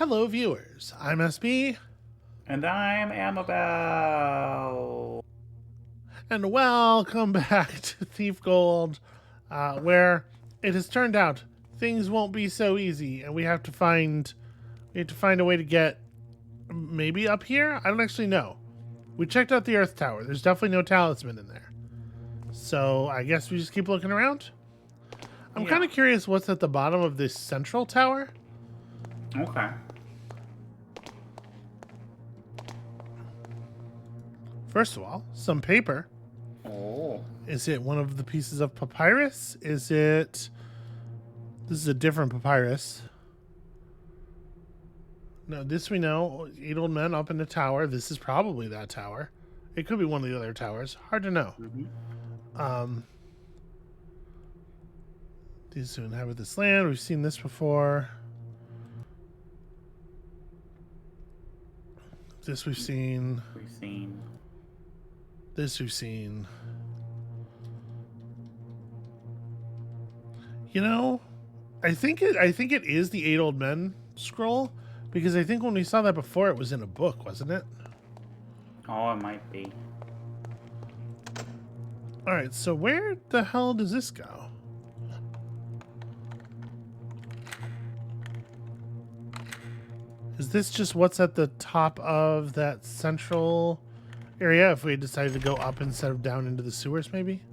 Hello, viewers. I'm SB, And I'm Amabel. and welcome back to Thief Gold, where it has turned out things won't be so easy, and we have to find a way to get maybe up here. I don't actually know. We checked out the Earth Tower. There's definitely no talisman in there, so I guess we just keep looking around. I'm kind Yeah. of curious what's at the bottom of this central tower. Okay. First of all, some paper. Oh. Is it one of the pieces of papyrus? Is it... This is a different papyrus. No, this we know. 8 old men up in the tower. This is probably that tower. It could be one of the other towers. Hard to know. Mm-hmm. These who inhabit this land. We've seen this before. This we've seen. We've seen. This we've seen. You know, I think it is the 8 old men scroll, because I think when we saw that before, it was in a book, wasn't it? Oh, it might be. All right, so where the hell does this go? Is this just what's at the top of that central area if we decided to go up instead of down into the sewers, maybe?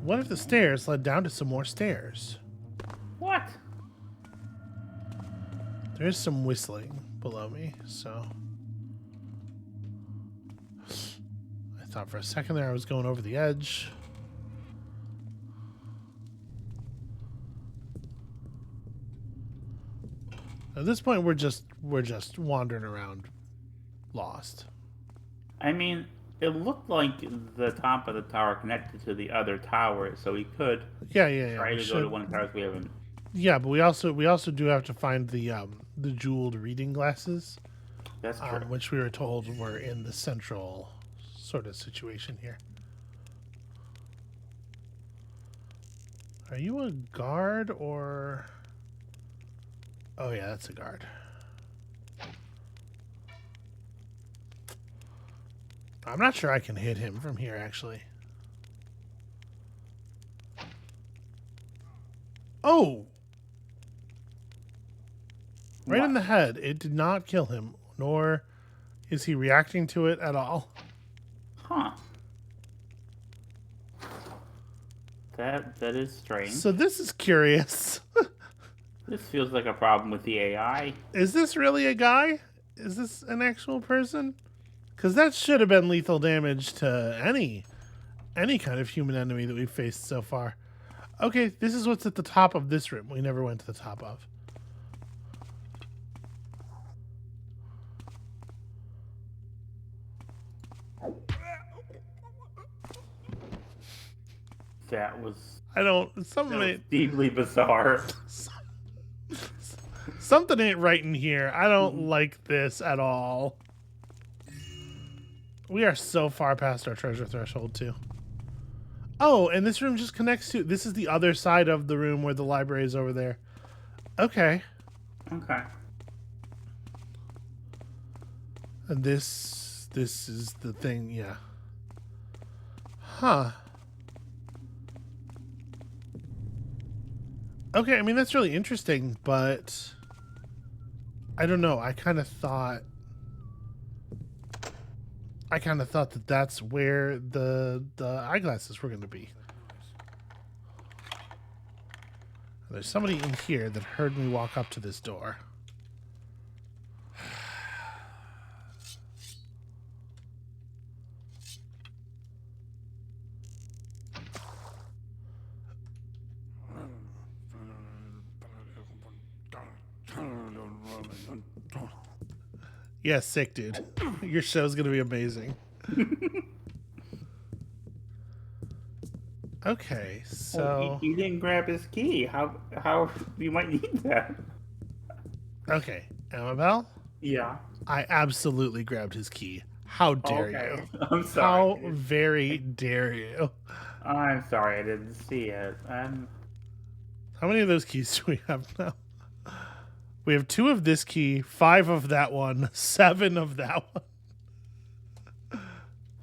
What if the stairs led down to some more stairs? What? There's some whistling below me, so... I thought for a second there I was going over the edge. At this point, we're just wandering around, lost. I mean, it looked like the top of the tower connected to the other tower, so we could Yeah. try We to go to should. one of the towers we haven't. Yeah, but we also do have to find the jeweled reading glasses, That's true. which we were told were in the central sort of situation here. Are you a guard or? Oh yeah, that's a guard. I'm not sure I can hit him from here, actually. Oh! Right What? in the head. It did not kill him, nor is he reacting to it at all. Huh. That is strange. So this is curious. This feels like a problem with the AI. Is this really a guy? Is this an actual person? Because that should have been lethal damage to any kind of human enemy that we've faced so far. Okay, this is what's at the top of this room. We never went to the top of. That was I don't. deeply bizarre. Something ain't right in here. I don't like this at all. We are so far past our treasure threshold, too. Oh, and this room just connects to... This is the other side of the room where the library is over there. Okay. Okay. And this is the thing, yeah. Huh. Okay, I mean, that's really interesting, but... I don't know. I kind of thought that that's where the eyeglasses were going to be. There's somebody in here that heard me walk up to this door. Yeah, sick, dude. Your show's gonna be amazing. Okay, so Oh, he didn't grab his key. How you might need that? okay, Amabel, Yeah. I absolutely grabbed his key. How dare Okay. you? I'm How sorry. very dare you? I'm sorry. I didn't see it. How many of those keys do we have now? We have 2 of this key, 5 of that one, 7 of that one.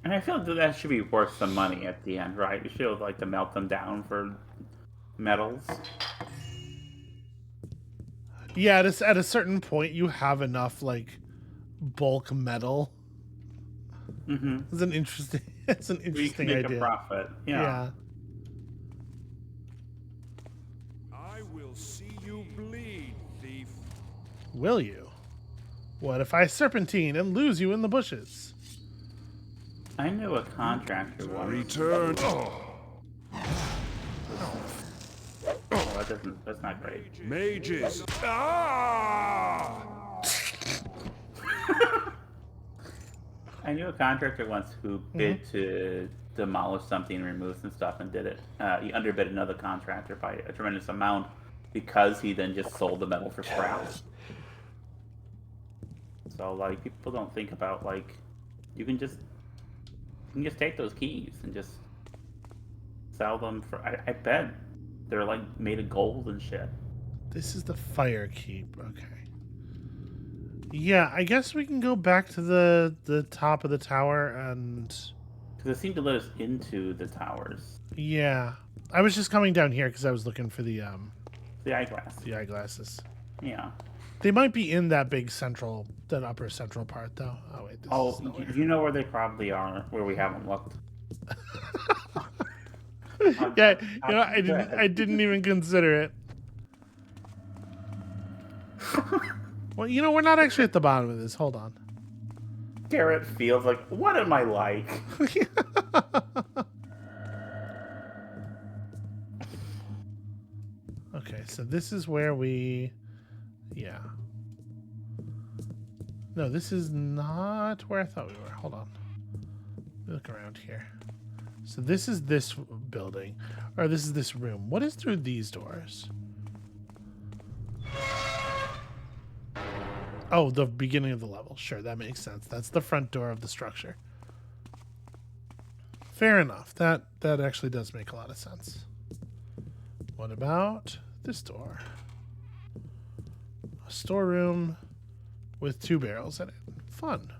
And I feel like that should be worth some money at the end, right? You should like to melt them down for metals. Yeah, at a certain point, you have enough like bulk metal. Mm-hmm. It's an interesting. It's an interesting make idea. A profit. Yeah. I will see you bleed, thief. Will you? What if I serpentine and lose you in the bushes? I knew a contractor once. Return. Oh, that's not great. Mages. Ah! I knew a contractor once who bid to demolish something and remove some stuff and did it. He underbid another contractor by a tremendous amount because he then just sold the metal for scrap. So like people don't think about like you can just take those keys and just sell them for. I bet they're like made of gold and shit. This is the fire keep. Okay. Yeah, I guess we can go back to the top of the tower and... Because it seemed to let us into the towers. Yeah. I was just coming down here because I was looking for the eyeglass. The eyeglasses. Yeah. They might be in that that upper central part, though. Oh, wait. You know where they probably are, where we haven't looked. Yeah, I didn't even consider it. Well, we're not actually at the bottom of this. Hold on. Garrett feels like, what am I like? Okay, so this is where we... Yeah. No, this is not where I thought we were. Hold on. Look around here. So this is this building. Or this is this room. What is through these doors? Oh, the beginning of the level. Sure, that makes sense. That's the front door of the structure. Fair enough. That actually does make a lot of sense. What about this door? A storeroom with 2 barrels in it. Fun.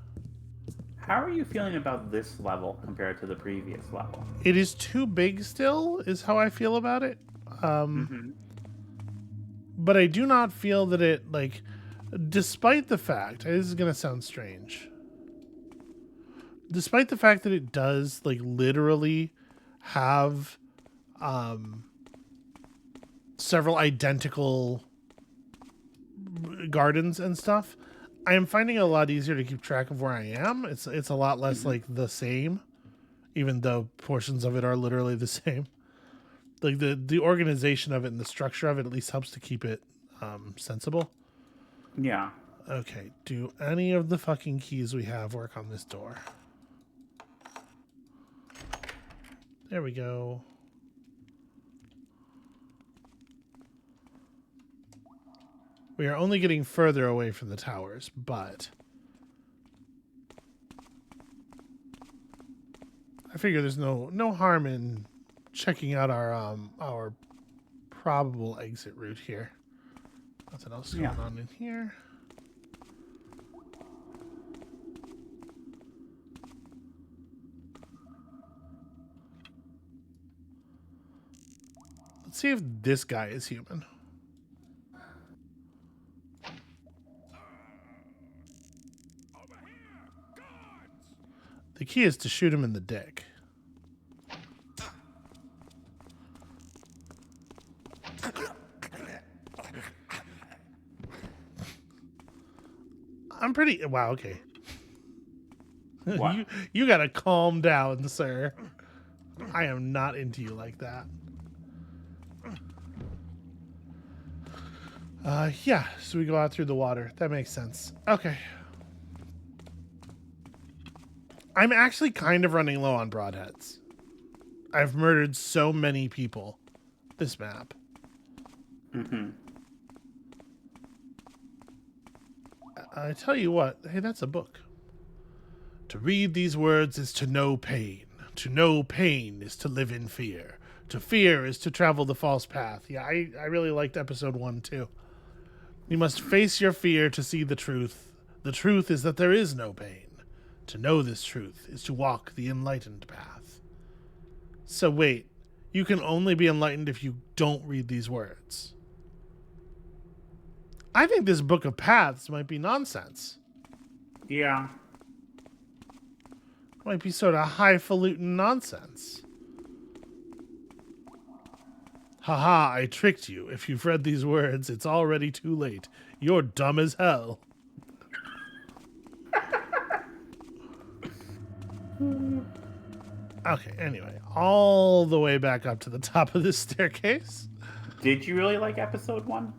How are you feeling about this level compared to the previous level? It is too big still, is how I feel about it. But I do not feel that it, like... Despite the fact, this is going to sound strange. Despite the fact that it does, like, literally have several identical gardens and stuff, I am finding it a lot easier to keep track of where I am. It's a lot less, like, the same, even though portions of it are literally the same. Like, the organization of it and the structure of it at least helps to keep it sensible. Yeah. Okay, do any of the fucking keys we have work on this door? There we go. We are only getting further away from the towers, but... I figure there's no harm in checking out our probable exit route here. Nothing else going on in here. Let's see if this guy is human. The key is to shoot him in the dick. I'm pretty... Wow, okay. you gotta calm down, sir. I am not into you like that. Yeah, so we go out through the water. That makes sense. Okay. I'm actually kind of running low on broadheads. I've murdered so many people this map. I tell you what, hey, that's a book. To read these words is to know pain. To know pain is to live in fear. To fear is to travel the false path. Yeah, I really liked episode 1 too. You must face your fear to see the truth. The truth is that there is no pain. To know this truth is to walk the enlightened path. So wait, you can only be enlightened if you don't read these words. I think this book of paths might be nonsense. Yeah. Might be sort of highfalutin nonsense. Haha, I tricked you. If you've read these words, it's already too late. You're dumb as hell. Okay, anyway, all the way back up to the top of this staircase. Did you really like episode 1?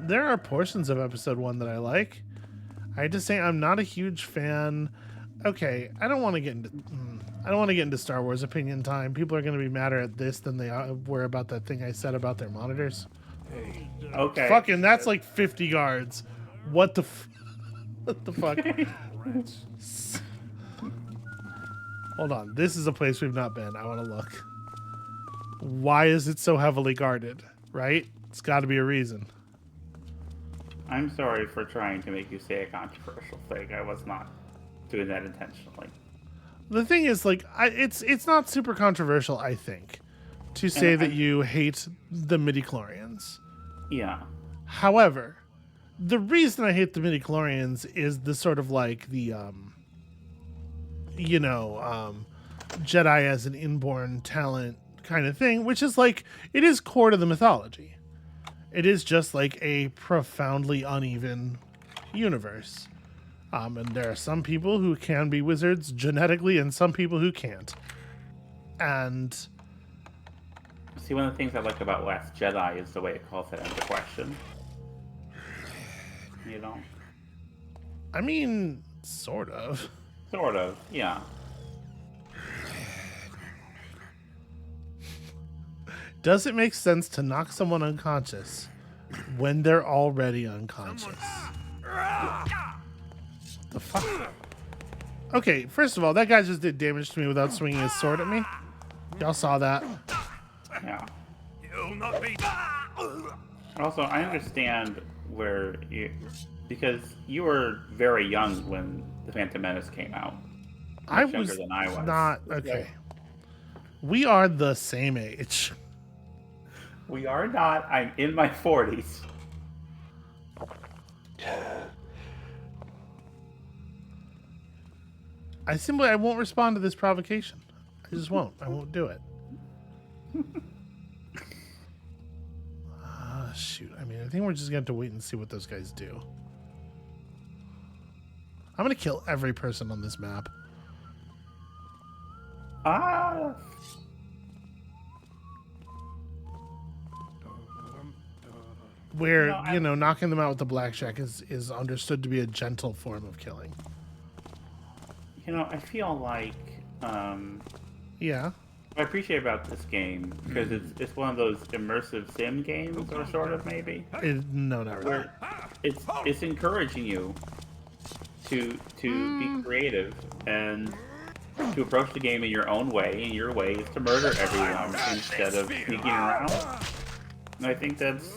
There are portions of episode 1 that I like. I have to say I'm not a huge fan. Okay, I don't want to get into Star Wars opinion time. People are going to be madder at this than they were about that thing I said about their monitors. Okay. Fucking, that's like 50 guards. What the what the fuck? Hold on. This is a place we've not been. I want to look. Why is it so heavily guarded? Right? It's got to be a reason. I'm sorry for trying to make you say a controversial thing. I was not doing that intentionally. The thing is, like, it's not super controversial, I think, to say that you hate the midichlorians. Yeah. However, the reason I hate the midichlorians is the sort of like the, Jedi as an inborn talent kind of thing, which is like, it is core to the mythology. It is just like a profoundly uneven universe. And there are some people who can be wizards genetically and some people who can't. And See, one of the things I like about Last Jedi is the way it calls that into question. You know? I mean, sort of. Sort of, yeah. Does it make sense to knock someone unconscious when they're already unconscious? The fuck? Okay, first of all, that guy just did damage to me without swinging his sword at me. Y'all saw that. Yeah. You'll not be. Also, I understand where you... Because you were very young when The Phantom Menace came out. I Much younger was than I was. not... Okay. We are the same age. We are not. I'm in my 40s. I won't respond to this provocation. I just won't. I won't do it. Shoot. I mean, I think we're just going to have to wait and see what those guys do. I'm going to kill every person on this map. Ah. Where, No, knocking them out with the blackjack is understood to be a gentle form of killing. I feel like... Yeah. what I appreciate about this game, because it's one of those immersive sim games, or sort of, maybe. No, not really. Where it's encouraging you to be creative and to approach the game in your own way, and your way is to murder everyone instead of sneaking around. And I think it's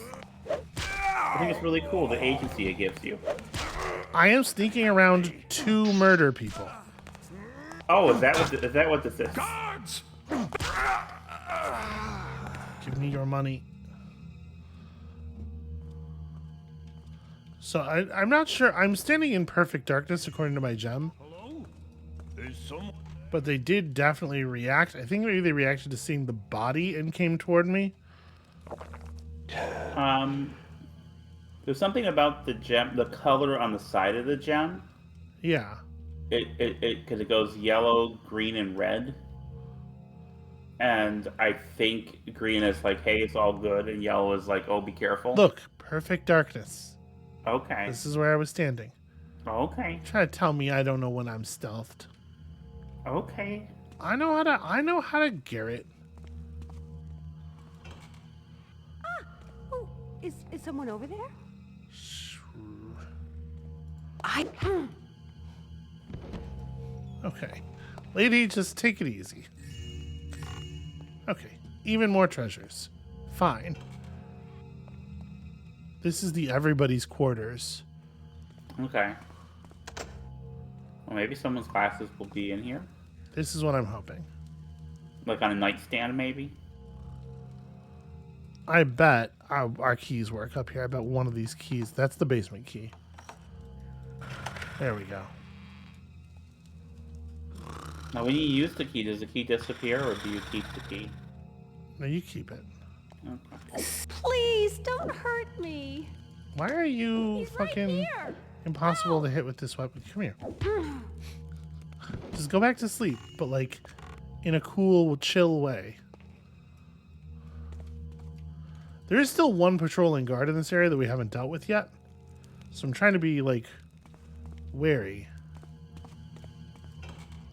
really cool, the agency it gives you. I am sneaking around to murder people. Oh, is that what this is? Guards! Give me your money. So I'm not sure. I'm standing in perfect darkness according to my gem. Hello? Is someone... But they did definitely react. I think maybe they reacted to seeing the body and came toward me. There's something about the gem, the color on the side of the gem. Yeah. Because it goes yellow, green, and red. And I think green is like, hey, it's all good, and yellow is like, oh, be careful. Look, perfect darkness. Okay. This is where I was standing. Okay. Try to tell me I don't know when I'm stealthed. Okay. I know how to Garrett. Oh, is someone over there? Okay. Lady, just take it easy. Okay, even more treasures. Fine. This is the everybody's quarters. Okay. Well, maybe someone's glasses will be in here. This is what I'm hoping. Like on a nightstand, maybe? I bet our keys work up here. I bet one of these keys, that's the basement key. There we go. Now, when you use the key, does the key disappear or do you keep the key? No, you keep it. Okay. Please don't hurt me. Why are you He's right fucking here. impossible to hit with this weapon? Come here. Just go back to sleep, but like in a cool, chill way. There is still one patrolling guard in this area that we haven't dealt with yet. So I'm trying to be like wary.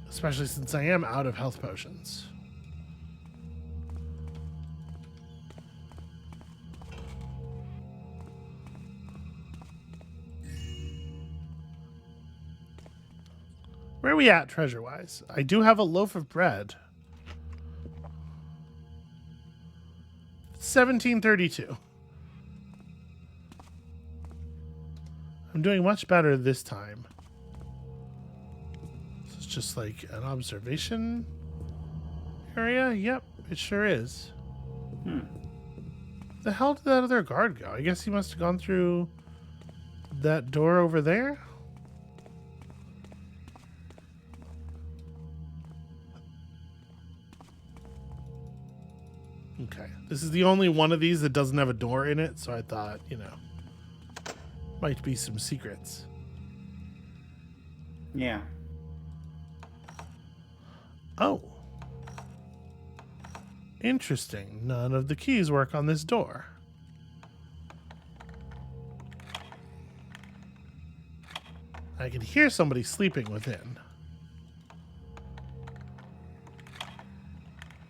Especially since I am out of health potions. Where are we at treasure-wise? I do have a loaf of bread. 1732. I'm doing much better this time. This is just like an observation area. Yep, it sure is. The hell did that other guard go? I guess he must have gone through that door over there. Okay, this is the only one of these that doesn't have a door in it, so I thought, you know, might be some secrets. Yeah. Oh. Interesting. None of the keys work on this door. I can hear somebody sleeping within.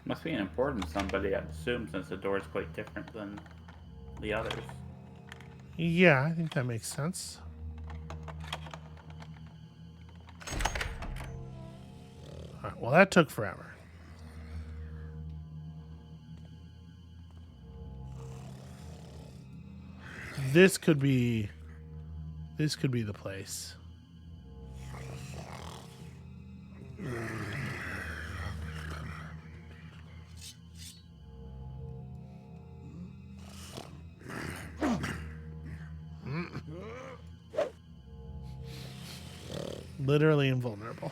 Must be an important somebody, I'd assume, since the door is quite different than the others. Yeah, I think that makes sense. Alright, well, that took forever. This could be the place. Literally invulnerable.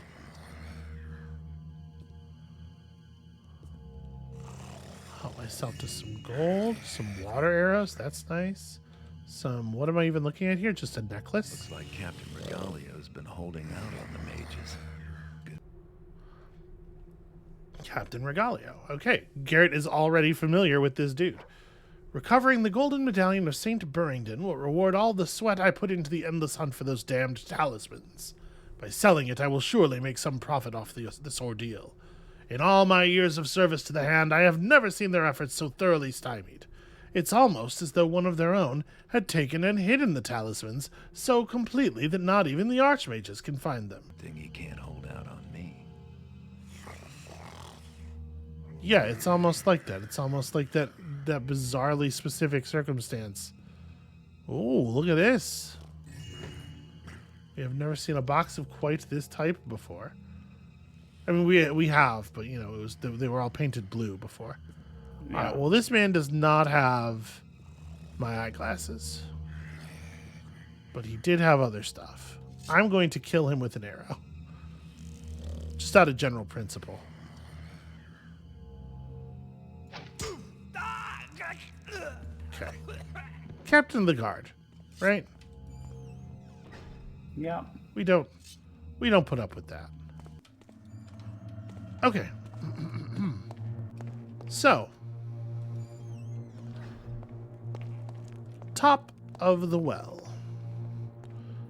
Help myself to some gold, some water arrows. That's nice. Some, what am I even looking at here? Just a necklace? Looks like Captain Regalio's been holding out on the mages. Captain Regalio. Okay, Garrett is already familiar with this dude. Recovering the golden medallion of Saint Burrington will reward all the sweat I put into the endless hunt for those damned talismans. By selling it, I will surely make some profit off this ordeal. In all my years of service to the Hand, I have never seen their efforts so thoroughly stymied. It's almost as though one of their own had taken and hidden the talismans so completely that not even the archmages can find them. Think he can't hold out on me. Yeah, it's almost like that. It's almost like that bizarrely specific circumstance. Oh, look at this. We have never seen a box of quite this type before. I mean, we have, but you know, they were all painted blue before. Yeah. All right, well, this man does not have my eyeglasses, but he did have other stuff. I'm going to kill him with an arrow, just out of general principle. Okay, Captain of the Guard, right? Yeah. We don't put up with that. Okay. So, top of the well.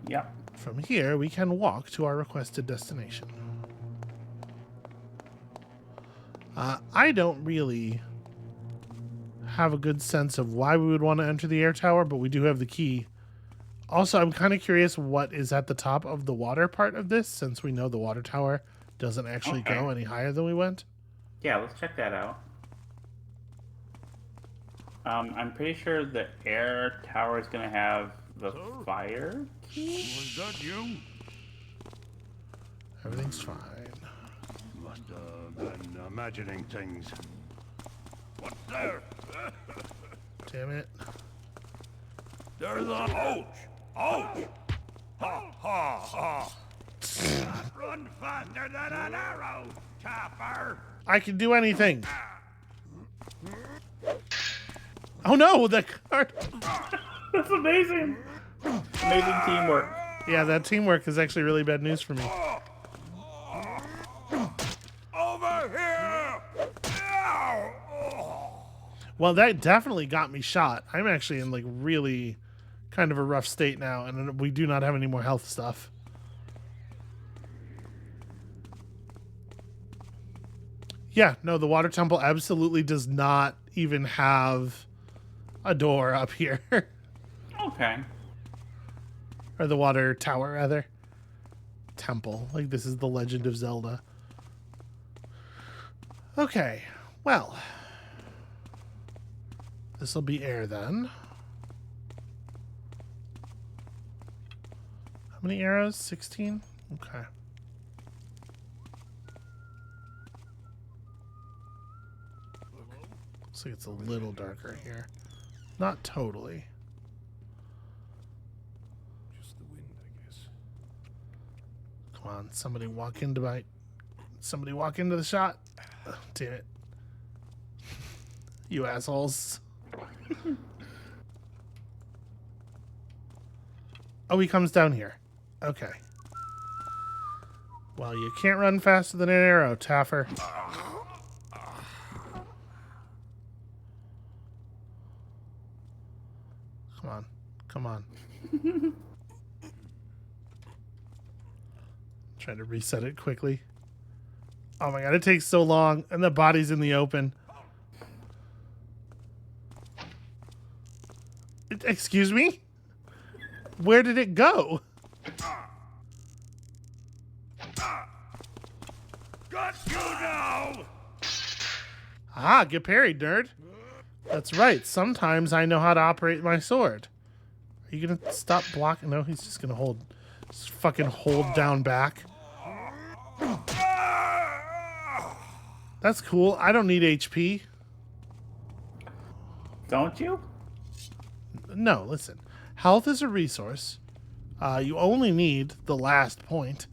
Yep. From here, we can walk to our requested destination. I don't really have a good sense of why we would want to enter the air tower, but we do have the key. Also, I'm kind of curious what is at the top of the water part of this, since we know the water tower doesn't actually Okay. go any higher than we went. Yeah, let's check that out. I'm pretty sure the air tower is gonna have the Sir? fire. Was that you? Everything's fine. Must have been imagining things. What's there? Damn it. There's a ouch! Ouch! Ha ha ha! Run faster than an arrow, chopper! I can do anything. Oh no, the card. That's amazing. Amazing teamwork. Yeah, that teamwork is actually really bad news for me. Over here! Ow! Well, that definitely got me shot. I'm actually in like really kind of a rough state now, and we do not have any more health stuff. Yeah, no, the water temple absolutely does not even have a door up here. Okay. Or the water tower, rather. Temple. Like, this is the Legend of Zelda. Okay, well. This will be air then. How many arrows? 16? Okay. Looks like it's a little darker here. Not totally. Just the wind, I guess. Come on, somebody walk into the shot. Ugh, damn it. You assholes. Oh, he comes down here. Okay. Well, you can't run faster than an arrow, Taffer. Come on. Come on. Trying to reset it quickly. Oh my god, it takes so long, and the body's in the open. Excuse me? Where did it go? Got you now! Ah, get parried, nerd. That's right. Sometimes I know how to operate my sword. Are you gonna stop blocking? No, he's just gonna just fucking hold down back. That's cool. I don't need HP. Don't you? No, listen. Health is a resource. You only need the last point,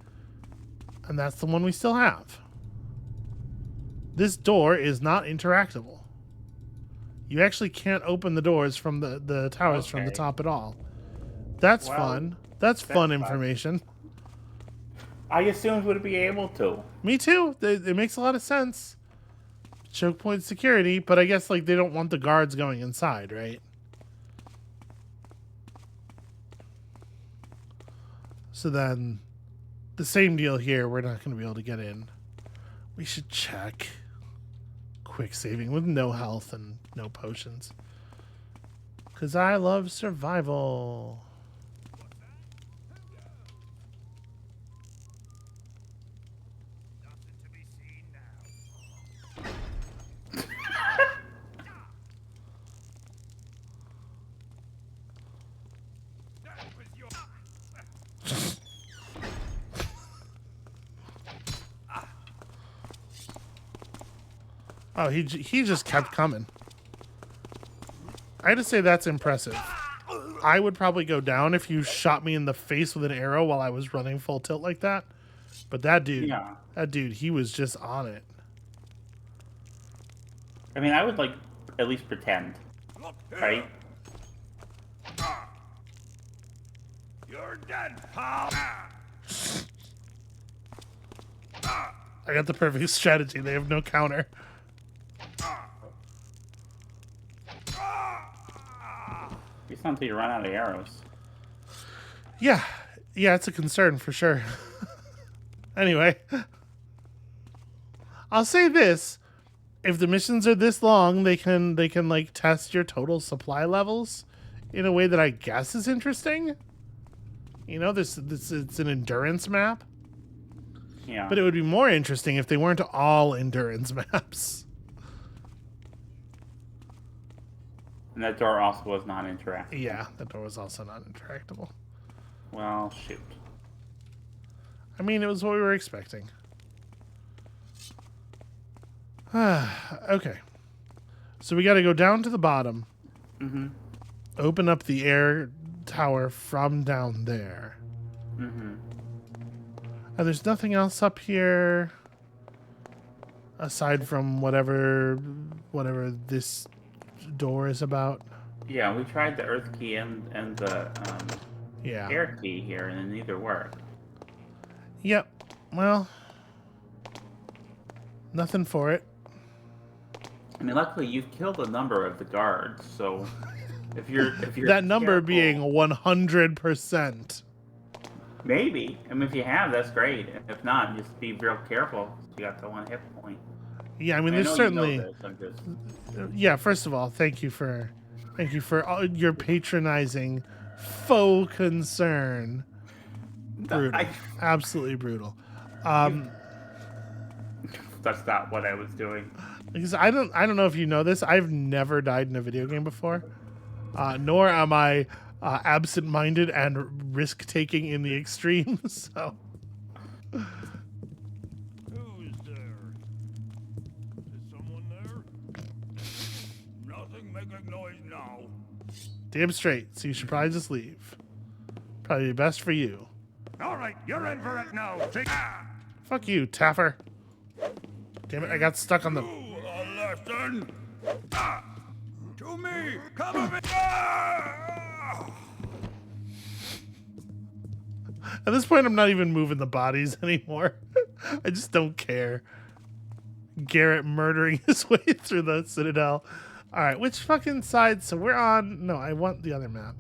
and that's the one we still have. This door is not interactable. You actually can't open the doors from the towers from the Okay. top at all. That's Well, fun. That's fun fun. information. I assumed would be able to. Me too. It makes a lot of sense. Choke point security, but I guess like they don't want the guards going inside, right? So then, the same deal here. We're not going to be able to get in. We should check. Quick saving with no health and no potions. Because I love survival. Nothing to be seen now. That was your... Oh, he just kept coming. I had to say that's impressive. I would probably go down if you shot me in the face with an arrow while I was running full tilt like that. But that dude, Yeah. he was just on it. I mean, I would like at least pretend, Look here. right? You're dead, pal. I got the perfect strategy. They have no counter. It's not until you run out of arrows. Yeah, it's a concern for sure. Anyway, I'll say this: if the missions are this long, they can like test your total supply levels in a way that I guess is interesting. You know, this it's an endurance map, Yeah. but it would be more interesting if they weren't all endurance maps. And that door also was not interactive. Yeah, that door was also not interactable. Well, shoot. I mean, it was what we were expecting. Okay. So we got to go down to the bottom. Mm-hmm. Open up the air tower from down there. Mm-hmm. And there's nothing else up here aside from whatever this door is about. Yeah, we tried the earth key and the Yeah. air key here, and neither worked. Yep. Well, nothing for it. I mean, luckily you've killed a number of the guards, so if you're That number careful- being 100%. maybe. I mean, if you have, that's great. If not, just be real careful. You got the 1 hit point. Yeah, I mean, I there's know certainly. You know this. I'm just... Yeah. First of all, thank you for all your patronizing faux concern. Brutal. Absolutely brutal. That's not what I was doing. Because I don't know if you know this. I've never died in a video game before, nor am I absent-minded and risk-taking in the extreme. So Who's there? Is someone there? Nothing making noise now. damn straight. So you should probably just leave. Probably be best for you. All right, you're in for it now. Take Fuck you, Taffer. Damn it! I got stuck on the. a lesson. To me, come on. At this point, I'm not even moving the bodies anymore. I just don't care. Garrett murdering his way through the Citadel. All right, which fucking side? So we're on. No, I want the other map.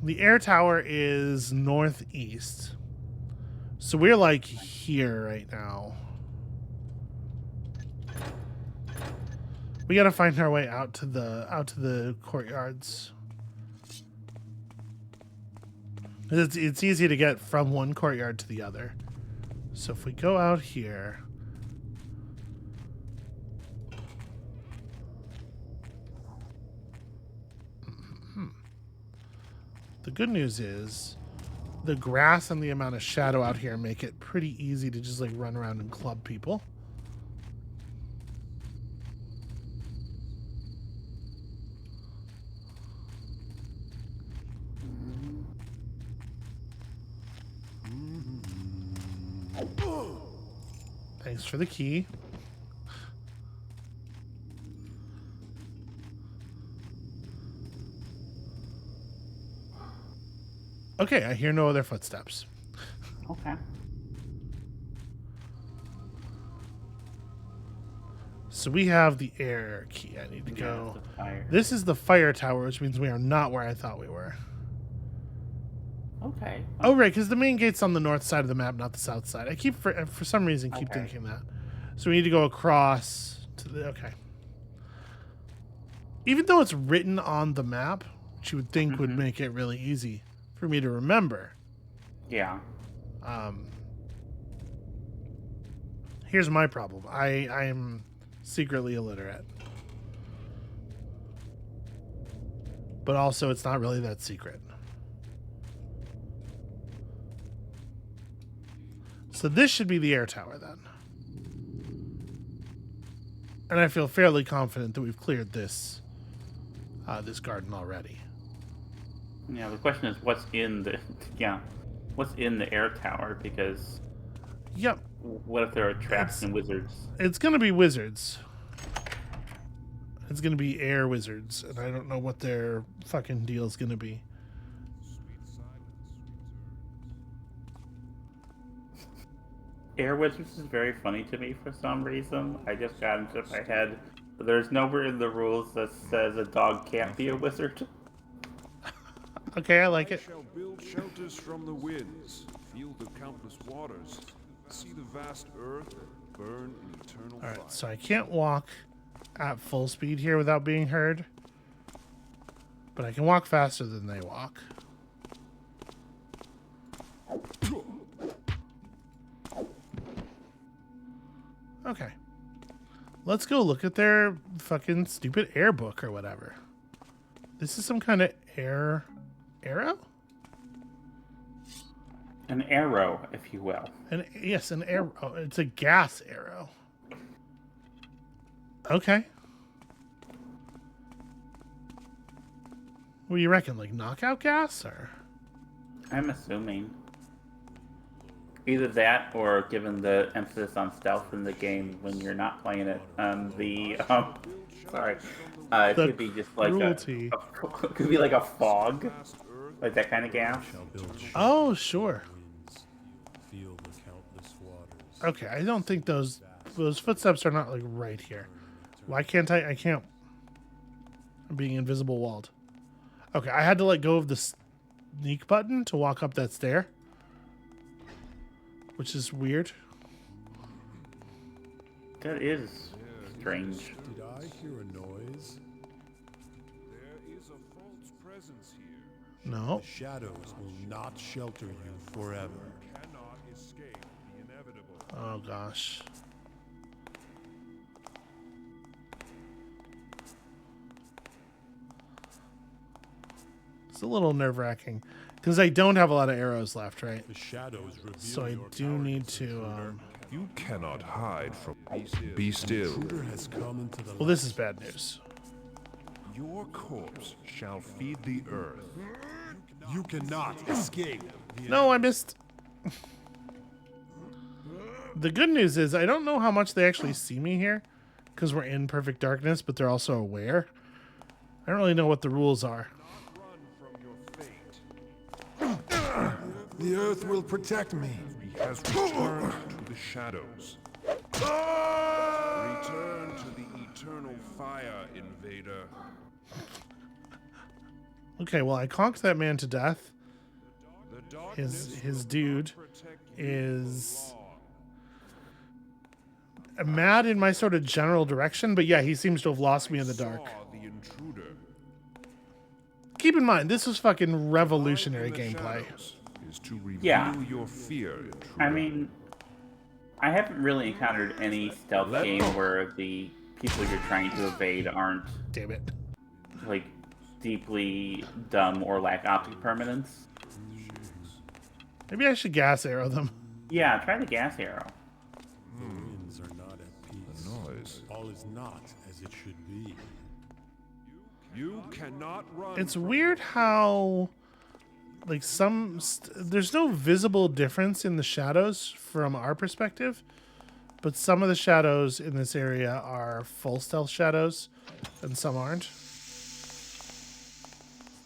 The air tower is northeast. So we're like here right now. We gotta find our way out to the courtyards. It's easy to get from one courtyard to the other. So if we go out here. The good news is the grass and the amount of shadow out here make it pretty easy to just like run around and club people. Thanks for the key. Okay, I hear no other footsteps. Okay. So we have the air key. I need to Yeah, go. the fire. This is the fire tower, which means we are not where I thought we were. Okay. Oh, right, because the main gate's on the north side of the map, not the south side. I keep, for some reason, keep Okay. thinking that. So we need to go across to the... Okay. Even though it's written on the map, which you would think would make it really easy for me to remember. Yeah. Here's my problem. I am secretly illiterate. But also, it's not really that secret. So this should be the air tower then. And I feel fairly confident that we've cleared this this garden already. Yeah. The question is, what's in the what's in the air tower? Because Yep, what if there are traps and wizards? it's gonna be wizards. It's gonna be air wizards, and I don't know what their fucking deal's gonna be. Air wizards is very funny to me for some reason. I just got into my head. There's nowhere in the rules that says a dog can't be a wizard. Okay, I like it. Shall build shelters from the winds, feel the countless waters, see the vast earth, and burn in eternal All fire. right, so I can't walk at full speed here without being heard, but I can walk faster than they walk. Okay. Let's go look at their fucking stupid air book or whatever. This is some kind of arrow? An arrow, if you will. Yes, an arrow. Oh, it's a gas arrow. Okay. What do you reckon? Like knockout gas or? I'm assuming. Either that, or given the emphasis on stealth in the game when you're not playing it, sorry, it The could be just like cruelty. it could be like a fog, like that kind of gas. Oh, sure. Okay, I don't think those footsteps are not like right here. Why can't I can't. I'm being invisible walled. Okay, I had to let go of the sneak button to walk up that stair, which is weird. That is strange. Did I hear a noise? There is a false presence here. No. The shadows will not shelter you forever. Cannot escape the inevitable. Oh gosh. It's a little nerve-wracking because I don't have a lot of arrows left, right? The shadows reveal So I your do need to. You cannot hide from. Be still. intruder has come into the Well, this is bad news. Your corpse shall feed the earth. You cannot escape. No, I missed. The good news is I don't know how much they actually see me here because we're in perfect darkness, but they're also aware. I don't really know what the rules are. Run from your fate. The earth will protect me. He has returned to the shadows. Return to the eternal fire, invader. Okay, well, I conked that man to death. The darkness His will dude not protect you is for long. mad in my sort of general direction, but yeah, he seems to have lost me in the dark. Saw the intruder. Keep in mind, this was fucking revolutionary In the gameplay. shadows Is to reveal Yeah. your fear, intruder. I mean, I haven't really encountered any stealth Let game go. where the people you're trying to evade aren't Damn it. like deeply dumb or lack optic permanence. Maybe I should gas arrow them. Yeah, try the gas arrow. The winds are not at peace. noise. All is not as it should be. You cannot run. It's from weird how, like, there's no visible difference in the shadows from our perspective, but some of the shadows in this area are full stealth shadows, and some aren't.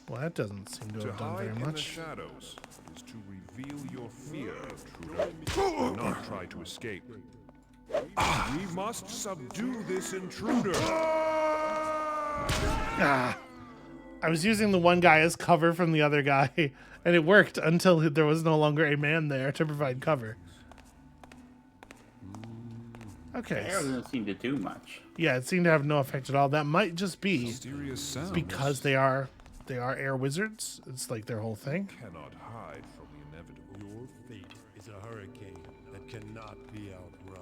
Well, that doesn't seem to To have done hide very in the much. shadows is to reveal your fear, intruder. Do not try to escape. We must subdue this intruder. Ah, I was using the one guy as cover from the other guy, and it worked until there was no longer a man there to provide cover. Okay. The arrow doesn't seem to do much. Yeah, it seemed to have no effect at all. That might just be Mysterious sounds because they are air wizards. It's like their whole thing. cannot hide from the inevitable. Your fate is a hurricane that cannot be outrun.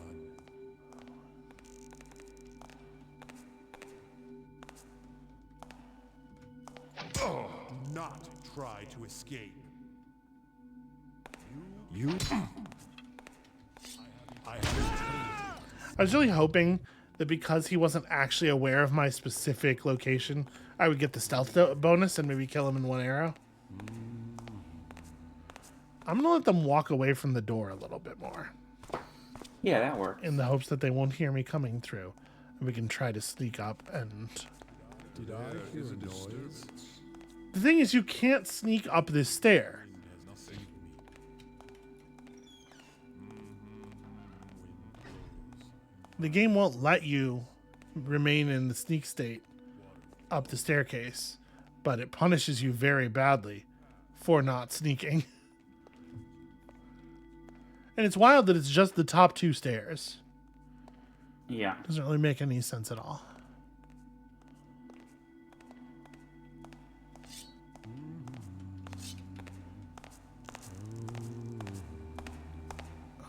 Do not try to escape. You I have I was really hoping that because he wasn't actually aware of my specific location, I would get the stealth bonus and maybe kill him in one arrow. I'm gonna let them walk away from the door a little bit more Yeah, that works. in the hopes that they won't hear me coming through, and we can try to sneak up. And Did I hear a noise? the thing is, you can't sneak up this stair. The game won't let you remain in the sneak state up the staircase, but it punishes you very badly for not sneaking. And it's wild that it's just the top two stairs. Yeah. Doesn't really make any sense at all.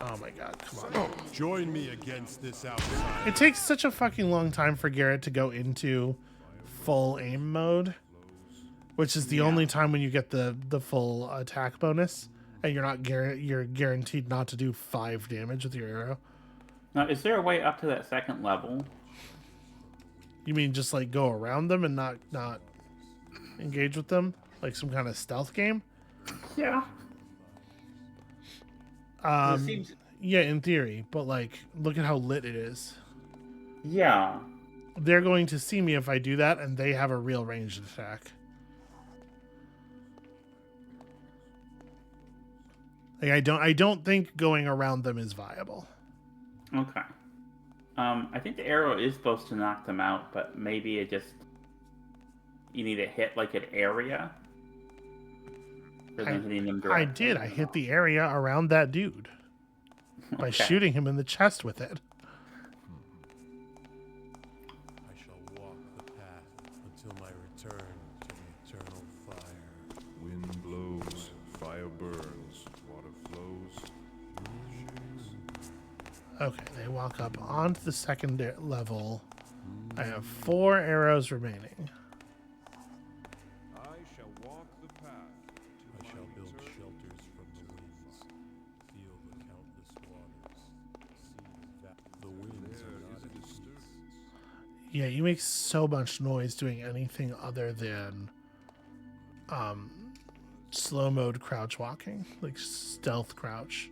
Oh my god, come on. Join me against this outside. It takes such a fucking long time for Garrett to go into full aim mode, which is the only time when you get the full attack bonus, and you're guaranteed not to do 5 damage with your arrow. Now, is there a way up to that second level? You mean just like go around them and not engage with them, like some kind of stealth game? Yeah. It seems... Yeah, in theory, but like, look at how lit it is. Yeah. They're going to see me if I do that, and they have a real ranged attack. Like, I don't think going around them is viable. Okay. I think the arrow is supposed to knock them out, but maybe it just... You need to hit, like, an area? Hitting them I directly. did. I hit the area around that dude by shooting him in the chest with it. I shall walk the path until my return to the eternal fire. Wind blows, fire burns, water flows. Okay, they walk up onto the second level. I have 4 arrows remaining. I shall walk the path. I shall build shelters from the winds, feel the countless waters, see that the winds are not at peace. Yeah, you make so much noise doing anything other than slow mode crouch walking, like stealth crouch.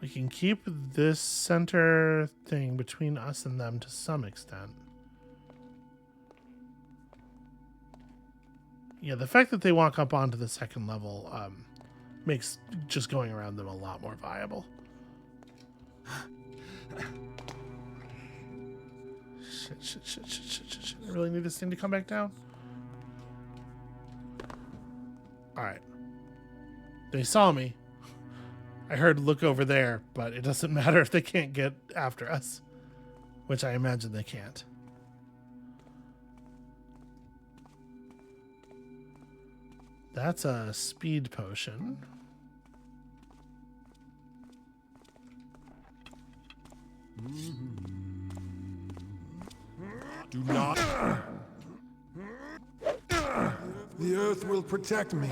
We can keep this center thing between us and them to some extent. Yeah, the fact that they walk up onto the second level makes just going around them a lot more viable. Shit. I really need this thing to come back down. Alright. They saw me. I heard look over there, but it doesn't matter if they can't get after us. Which I imagine they can't. That's a speed potion. Do not. The earth will protect me.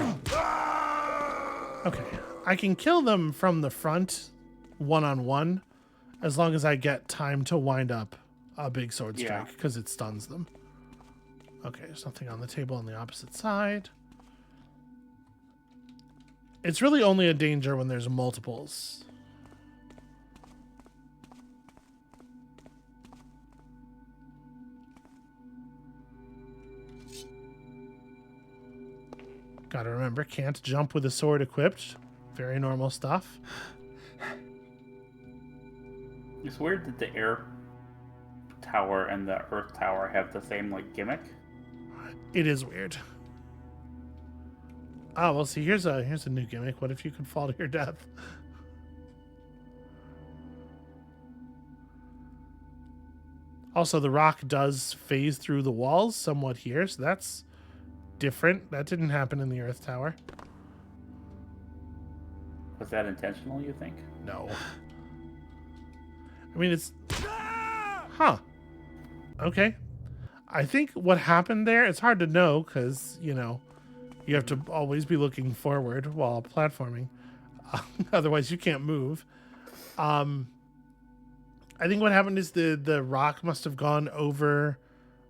Okay, I can kill them from the front, one-on-one, as long as I get time to wind up a big sword strike, because it stuns them. Okay, there's nothing on the table on the opposite side. It's really only a danger when there's multiples. Gotta remember, can't jump with a sword equipped. Very normal stuff. It's weird that the air tower and the earth tower have the same, like, gimmick. It is weird. Oh, well, see, here's a new gimmick. What if you could fall to your death? Also, the rock does phase through the walls somewhat here, so that's different. That didn't happen in the Earth Tower. Was that intentional, you think? No. I mean, it's... Huh. Okay. I think what happened there, it's hard to know because, you know, you have to always be looking forward while platforming. Otherwise, you can't move. I think what happened is the rock must have gone over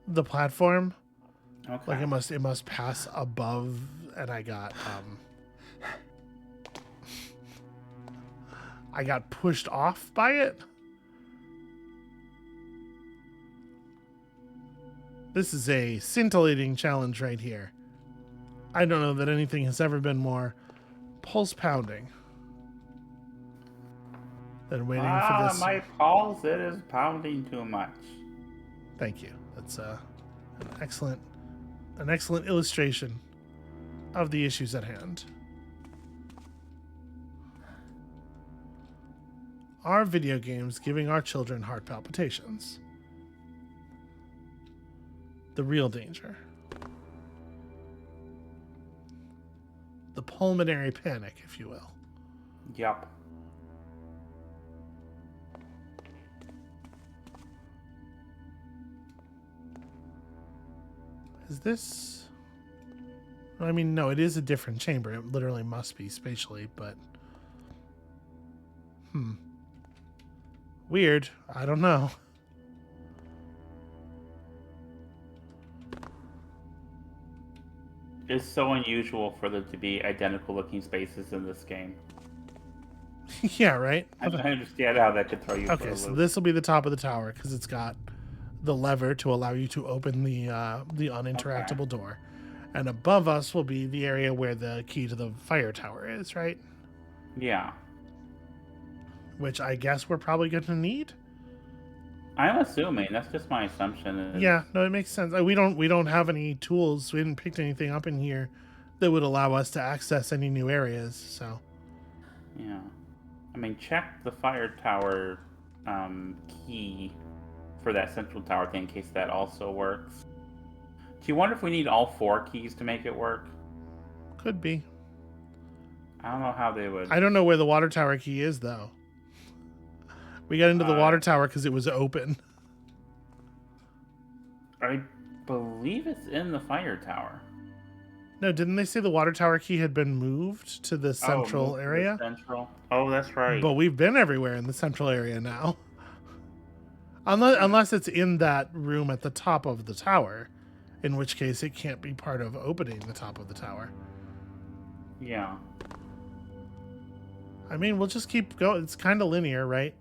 the platform. Okay. Like it must pass above, and I got pushed off by it. This is a scintillating challenge right here. I don't know that anything has ever been more pulse pounding than waiting for this. My pulse, it is pounding too much. Thank you. That's an excellent illustration of the issues at hand. Are video games giving our children heart palpitations? The real danger. The pulmonary panic, if you will. Yup. Is this... I mean, no, it is a different chamber. It literally must be spatially, but... Weird. I don't know. It's so unusual for there to be identical looking spaces in this game. Yeah, right? I understand how that could throw you for Okay, a so loop. this will be the top of the tower because it's got the lever to allow you to open the uninteractable door. And above us will be the area where the key to the fire tower is, right? Yeah. Which I guess we're probably going to need. I'm assuming. That's just my assumption. Yeah, no, it makes sense. We don't have any tools. We didn't pick anything up in here that would allow us to access any new areas. So Yeah. I mean, check the fire tower key for that central tower thing in case that also works. Do you wonder if we need all 4 keys to make it work? could be. I don't know how they would. I don't know where the water tower key is though. We got into the water tower because it was open. I believe it's in the fire tower. No, didn't they say the water tower key had been moved to the central moved to the area? Central. Oh, that's right. But we've been everywhere in the central area now. Unless it's in that room at the top of the tower, in which case it can't be part of opening the top of the tower. Yeah. I mean, we'll just keep going. It's kind of linear, right?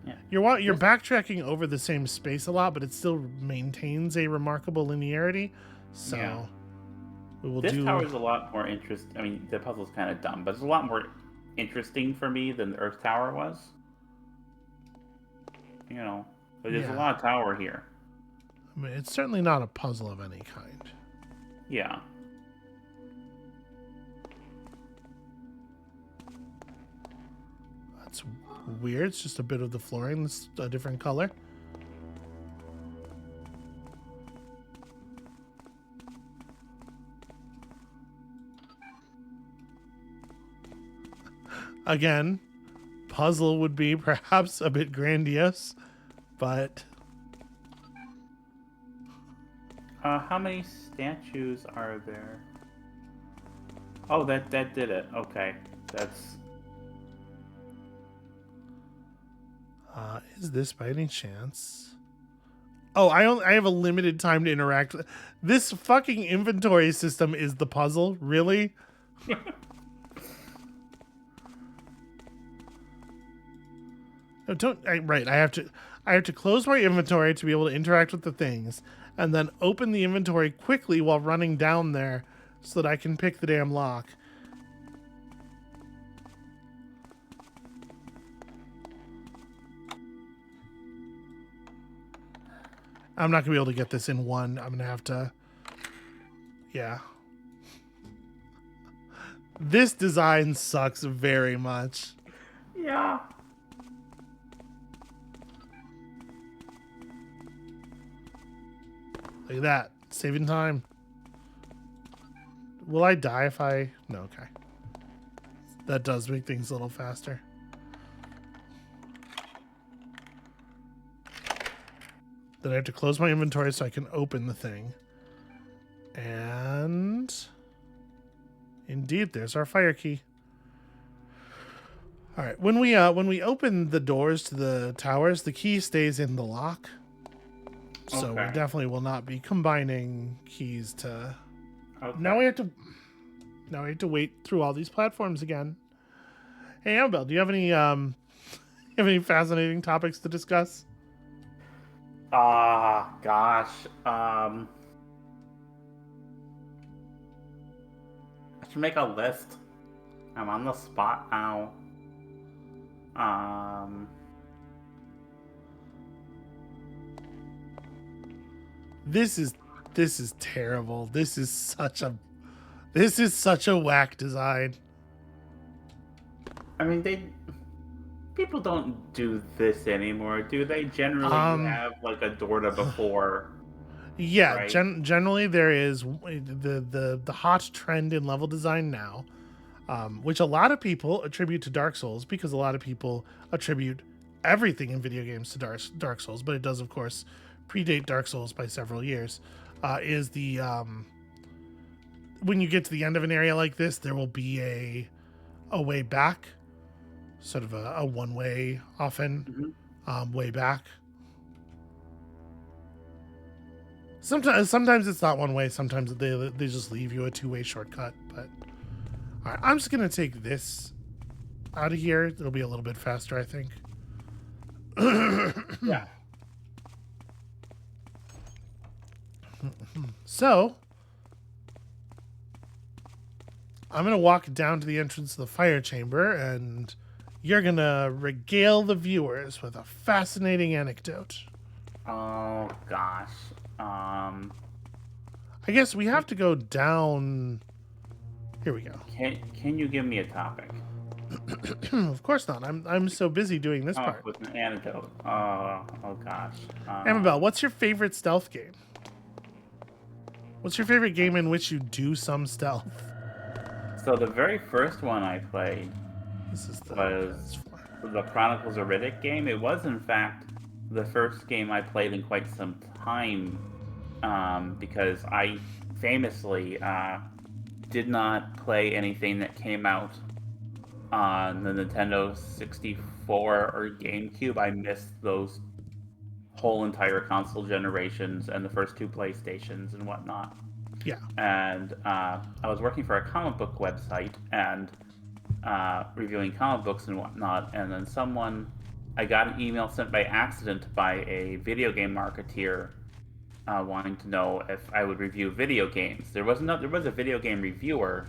Yeah. You're backtracking over the same space a lot, but it still maintains a remarkable linearity. So Yeah. we will This do. tower is a lot more interesting. I mean, the puzzle's kind of dumb, but it's a lot more interesting for me than the Earth Tower was. You know, but there's a Yeah. lot of tower here. I mean, it's certainly not a puzzle of any kind. Yeah. That's weird. It's just a bit of the flooring that's a different color. Again, puzzle would be perhaps a bit grandiose, but How many statues are there? Oh, that did it. Okay, that's. is this by any chance? Oh, I have a limited time to interact with this fucking inventory system. Is the puzzle really? No, right. I have to close my inventory to be able to interact with the things, and then open the inventory quickly while running down there so that I can pick the damn lock. I'm not gonna be able to get this in one. I'm gonna have to. Yeah. This design sucks very much. Yeah. Look at that. Saving time. Will I die if I... No, okay. That does make things a little faster. Then I have to close my inventory so I can open the thing. And... Indeed, there's our fire key. All right, when we open the doors to the towers, the key stays in the lock. So we Okay. definitely will not be combining keys to. Okay. Now we have to wait through all these platforms again. Hey, Amabel, do you have any fascinating topics to discuss? Gosh. I should make a list. I'm on the spot now. This is terrible. This is such a whack design. I mean, people don't do this anymore, do they? Generally, you have like a door to before. Yeah, Right. generally there is the hot trend in level design now which a lot of people attribute to Dark Souls because a lot of people attribute everything in video games to Dark Souls, but it does, of course, predate Dark Souls by several years. Is the when you get to the end of an area like this, there will be a way back, sort of a one-way, often way back. Sometimes it's not one way. Sometimes they just leave you a two-way shortcut. But all right, I'm just gonna take this out of here. It'll be a little bit faster, I think. Yeah. So I'm gonna walk down to the entrance of the fire chamber, and you're gonna regale the viewers with a fascinating anecdote. Oh gosh. I guess we have to go down. Here we go. Can you give me a topic? Of course not. I'm so busy doing this part. With an anecdote. Oh gosh. Amabel, what's your favorite stealth game? What's your favorite game in which you do some stealth? So the very first one I played This is was the Chronicles of Riddick game. It was, in fact, the first game I played in quite some time, because I famously did not play anything that came out on the Nintendo 64 or GameCube. I missed those whole entire console generations and the first two PlayStations and whatnot. Yeah. And I was working for a comic book website and reviewing comic books and whatnot, and then I got an email sent by accident by a video game marketeer wanting to know if I would review video games. There was a video game reviewer,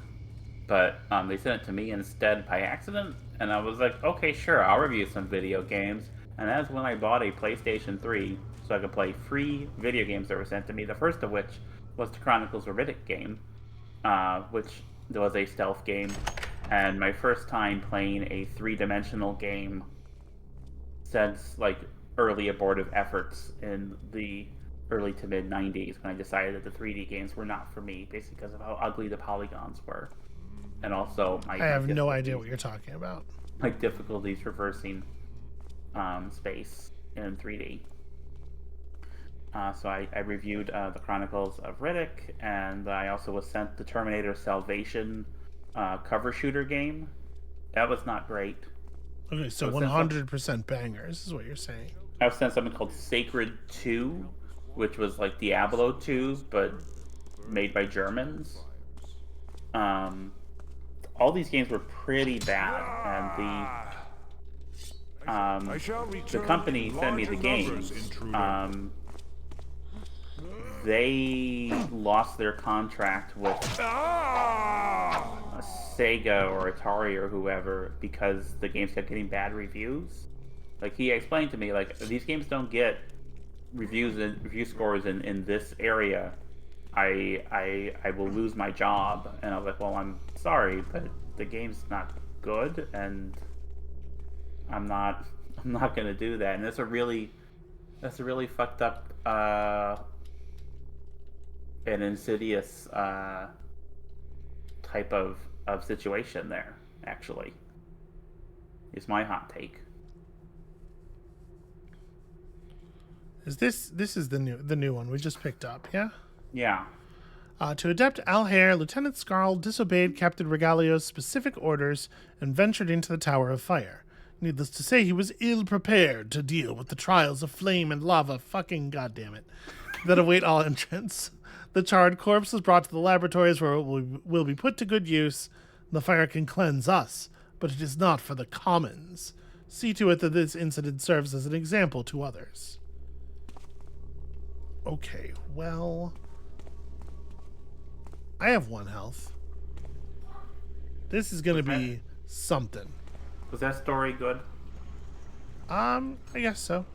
but they sent it to me instead by accident, and I was like, okay, sure, I'll review some video games. And that's when I bought a PlayStation 3 so I could play free video games that were sent to me, the first of which was the Chronicles of Riddick game, which was a stealth game, and my first time playing a three-dimensional game since like early abortive efforts in the early to mid 90s, when I decided that the 3D games were not for me, basically because of how ugly the polygons were, and also I have no idea what you're talking about. My difficulties traversing space in 3D. So I reviewed the Chronicles of Riddick, and I also was sent the Terminator Salvation cover shooter game. That was not great. Okay, so 100% bangers is what you're saying. I was sent something called Sacred 2, which was like Diablo 2, but made by Germans. All these games were pretty bad, and the company sent me the games. They lost their contract with Sega or Atari or whoever because the games kept getting bad reviews. Like, he explained to me, like, these games don't get reviews and review scores in this area. I will lose my job. And I was like, well, I'm sorry, but the game's not good, and I'm not gonna do that. And that's a really fucked up an insidious type of situation there, actually, is my hot take. This is the new one we just picked up, yeah? Yeah. To Adept Alhair, Lieutenant Scarl disobeyed Captain Regalio's specific orders and ventured into the Tower of Fire. Needless to say, he was ill-prepared to deal with the trials of flame and lava, fucking goddammit, that await all entrants. The charred corpse was brought to the laboratories where it will be put to good use. The fire can cleanse us, but it is not for the commons. See to it that this incident serves as an example to others. Okay, well, I have 1 health. This is gonna be something. Was that story good? I guess so.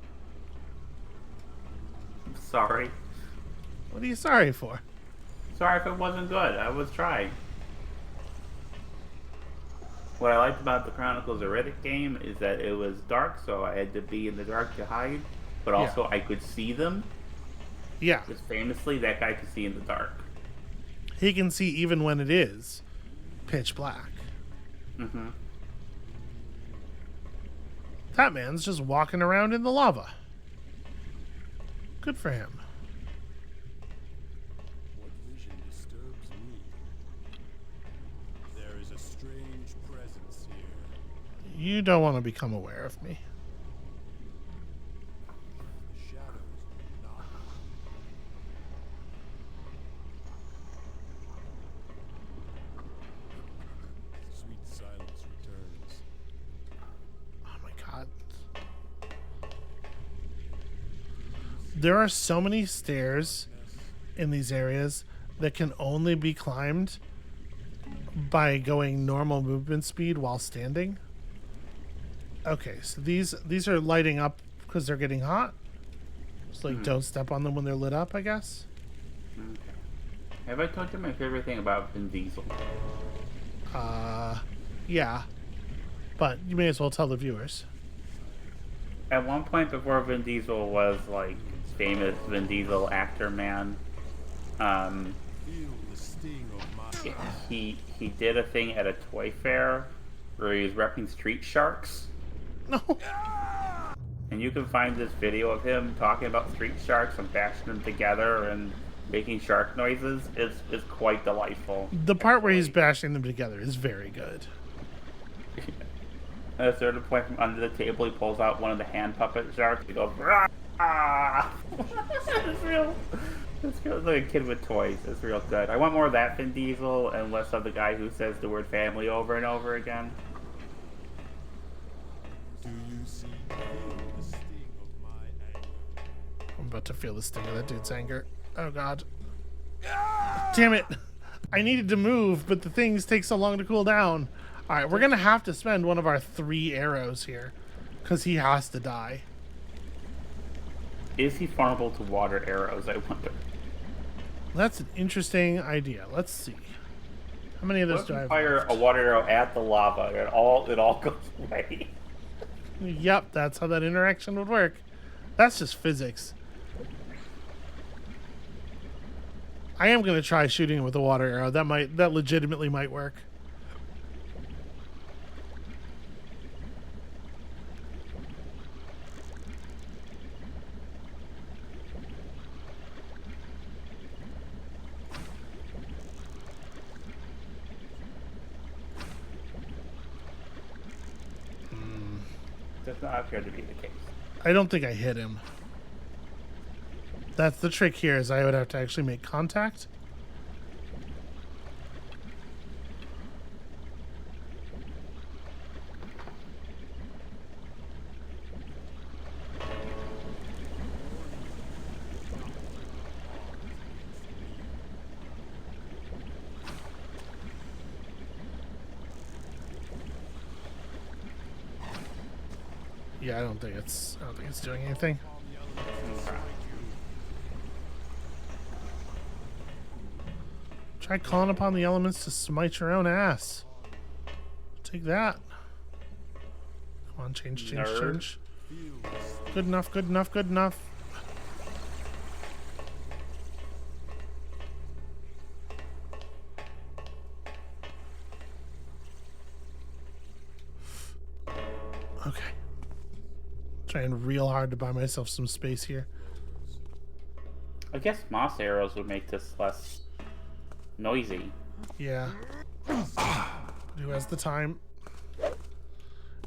I'm sorry. What are you sorry for? Sorry if it wasn't good. I was trying. What I liked about the Chronicles of Riddick game is that it was dark, so I had to be in the dark to hide, but also I could see them. Yeah. Because famously, that guy could see in the dark. He can see even when it is pitch black. Mm-hmm. That man's just walking around in the lava. Good for him. What vision disturbs me? There is a strange presence here. You don't want to become aware of me. The shadows do not. Sweet silence returns. Oh my god. There are so many stairs in these areas that can only be climbed by going normal movement speed while standing. Okay, so these are lighting up because they're getting hot. So like don't step on them when they're lit up, I guess. Okay. Have I told you my favorite thing about Vin Diesel? Yeah. But you may as well tell the viewers. At one point before Vin Diesel was like famous Vin Diesel actor man, Feel the sting of my. he did a thing at a toy fair where he was repping Street Sharks. No. And you can find this video of him talking about street sharks and bashing them together and making shark noises. It's quite delightful. The part where he's actually. bashing them together is very good. At a certain point from under the table, he pulls out one of the hand puppet sharks. He goes, "Rah!" It's real. It's like a kid with toys. It's real good. I want more of that Vin Diesel and less of the guy who says the word family over and over again. Do you see? Feel the sting of my anger. I'm about to feel the sting of that dude's anger. Oh god. Damn it. I needed to move, but the things take so long to cool down. Alright, we're gonna have to spend one of our 3 arrows here. Because he has to die. Is he vulnerable to water arrows, I wonder? That's an interesting idea. Let's see. How many of What those if do I you have? fire a water arrow at the lava and it all goes away? Yep, that's how that interaction would work. That's just physics. I am gonna try shooting it with a water arrow. That legitimately might work. Does not appear to be the case. I don't think I hit him. That's the trick here, is I would have to actually make contact. Yeah, I don't think it's doing anything. Try calling upon the elements to smite your own ass. Take that. Come on, change. Nerd. Good enough, good enough, good enough. Okay. Trying real hard to buy myself some space here. I guess moss arrows would make this less noisy. Yeah. Who has the time?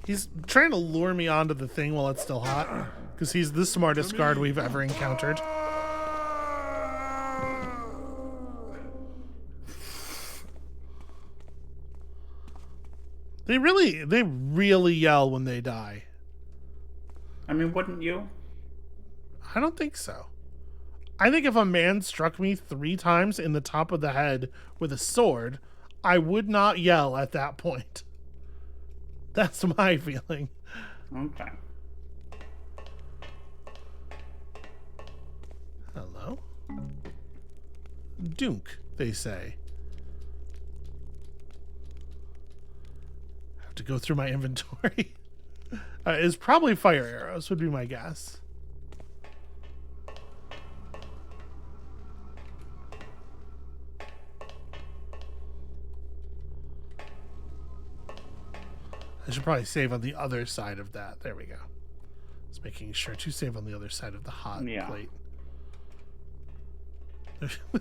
He's trying to lure me onto the thing while it's still hot, because he's the smartest guard we've ever encountered. They really yell when they die. I mean, wouldn't you? I don't think so. I think if a man struck me 3 times in the top of the head with a sword, I would not yell at that point. That's my feeling. Okay. Hello? Dunk, they say. Have to go through my inventory. It's probably fire arrows, would be my guess. I should probably save on the other side of that. There we go. Just making sure to save on the other side of the hot Yeah. plate.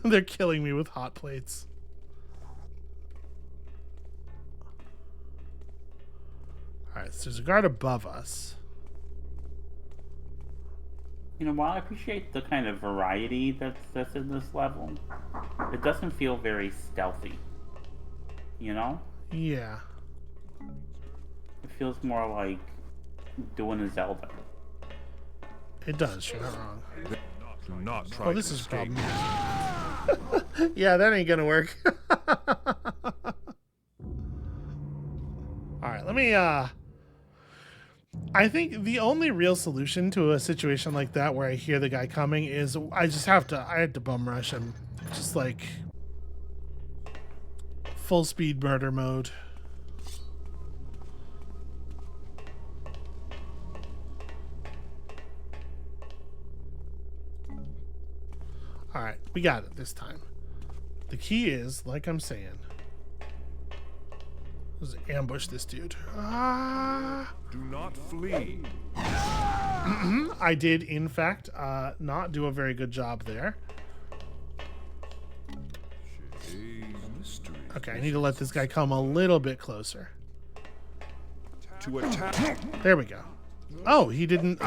They're killing me with hot plates. Alright, so there's a guard above us. You know, while I appreciate the kind of variety that's in this level, it doesn't feel very stealthy. You know? Yeah. It feels more like doing a Zelda. It does, you're not wrong. Do not try Oh, this to is a escape. problem. Yeah, that ain't gonna work. Alright, let me I think the only real solution to a situation like that where I hear the guy coming is I had to bum rush him. Just like full speed murder mode. Alright, we got it this time. The key is, like I'm saying, let's ambush this dude. Ah! Do not flee. I did, in fact, not do a very good job there. Mystery. Okay, I need to let this guy come a little bit closer. To attack. There we go. Oh, he didn't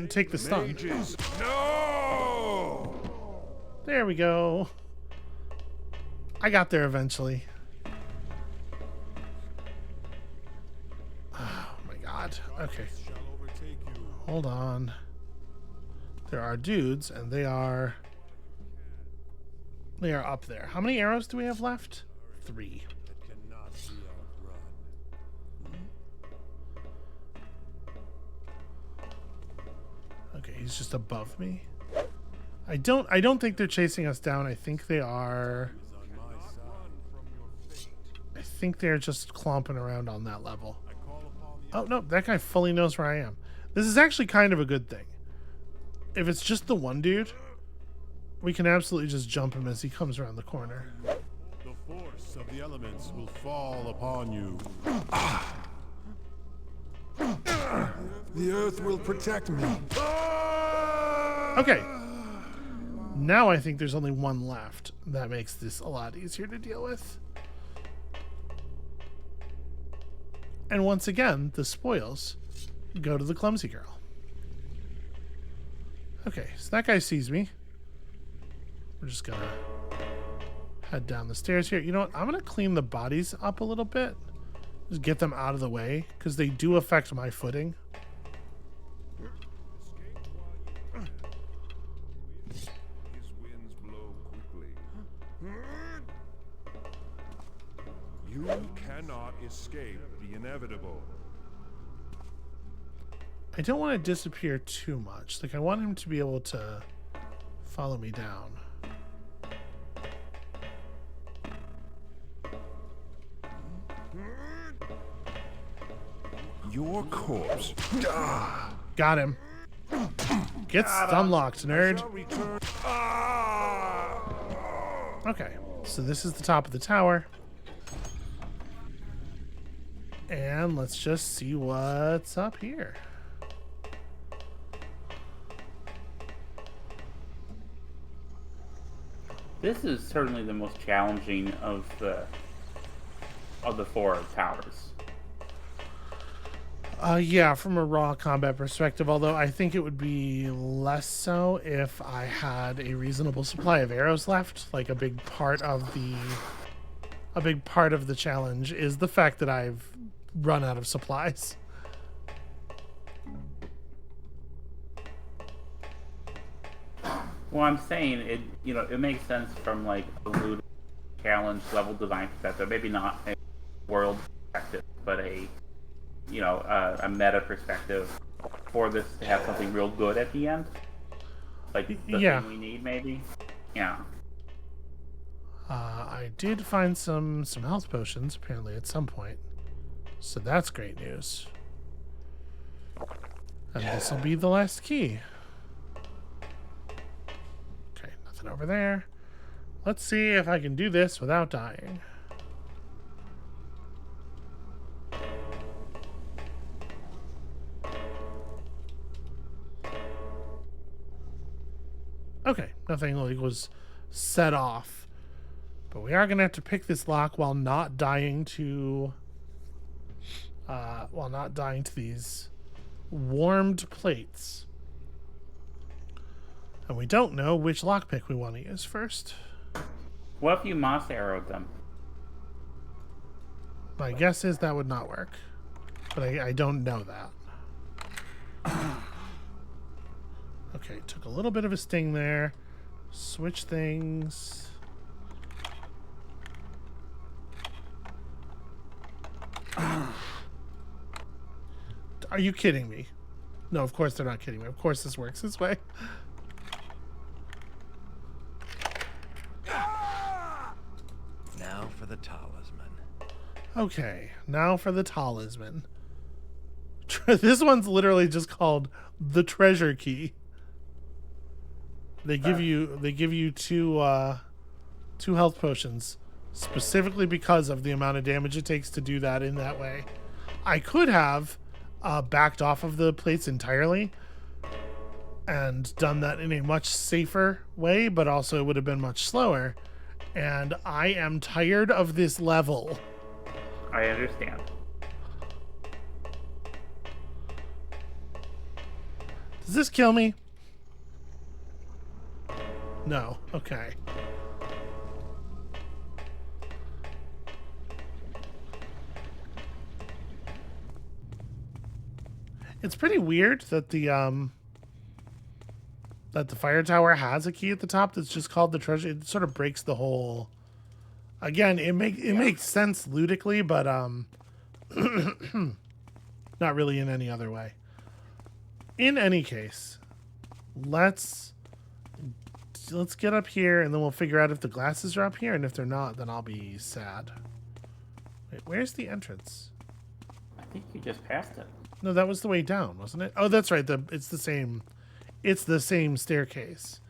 take the stun. Mages. No! There we go. I got there eventually. Oh my god. Okay. Shall overtake you. Hold on. There are dudes, and they are up there. How many arrows do we have left? 3. That cannot be outrun. Okay, he's just above me. I don't think they're chasing us down. I think they are. Is on my side. I think they're just clomping around on that level. I call upon the Oh no, that guy fully knows where I am. This is actually kind of a good thing. If it's just the one dude, we can absolutely just jump him as he comes around the corner. The force of the elements will fall upon you. The earth will protect me. Okay. Now I think there's only one left. That makes this a lot easier to deal with. And once again, the spoils go to the clumsy girl. Okay, so that guy sees me. We're just gonna head down the stairs here. You know what? I'm gonna clean the bodies up a little bit. Just get them out of the way, because they do affect my footing. These winds blow quickly. You cannot escape the inevitable. I don't want to disappear too much. Like, I want him to be able to follow me down. Your corpse Got him. Get stun locked, nerd. shall return. Okay, so this is the top of the tower. And let's just see what's up here. This is certainly the most challenging of the 4 towers. Yeah, from a raw combat perspective, although I think it would be less so if I had a reasonable supply of arrows left. Like, a big part of the challenge is the fact that I've run out of supplies. Well, I'm saying it. You know, it makes sense from like a loot challenge level design perspective. Maybe not a world perspective, but a meta perspective for this to have something real good at the end. Like the Yeah. thing we need, maybe. Yeah. I did find some health potions apparently at some point, so that's great news. And this will be the last key. Okay, nothing over there. Let's see if I can do this without dying. Nothing like was set off. But we are gonna have to pick this lock while not dying to these warmed plates. And we don't know which lockpick we want to use first. What if you moss arrowed them? My guess is that would not work. But I don't know that. Okay, took a little bit of a sting there. Switch things. Are you kidding me? No, of course they're not kidding me. Of course this works this way. Now for the talisman. Okay, now for the talisman. This one's literally just called the treasure key. They give you two health potions specifically because of the amount of damage it takes to do that in that way. I could have backed off of the plates entirely and done that in a much safer way, but also it would have been much slower. And I am tired of this level. I understand. Does this kill me? No. Okay. It's pretty weird that the fire tower has a key at the top that's just called the treasure. It sort of breaks the whole. Again, it makes sense ludically, but not really in any other way. In any case, let's get up here and then we'll figure out if the glasses are up here, and if they're not, then I'll be sad. Wait, where's the entrance? I think you just passed it. No, that was the way down, wasn't it? Oh, that's right. It's the same staircase.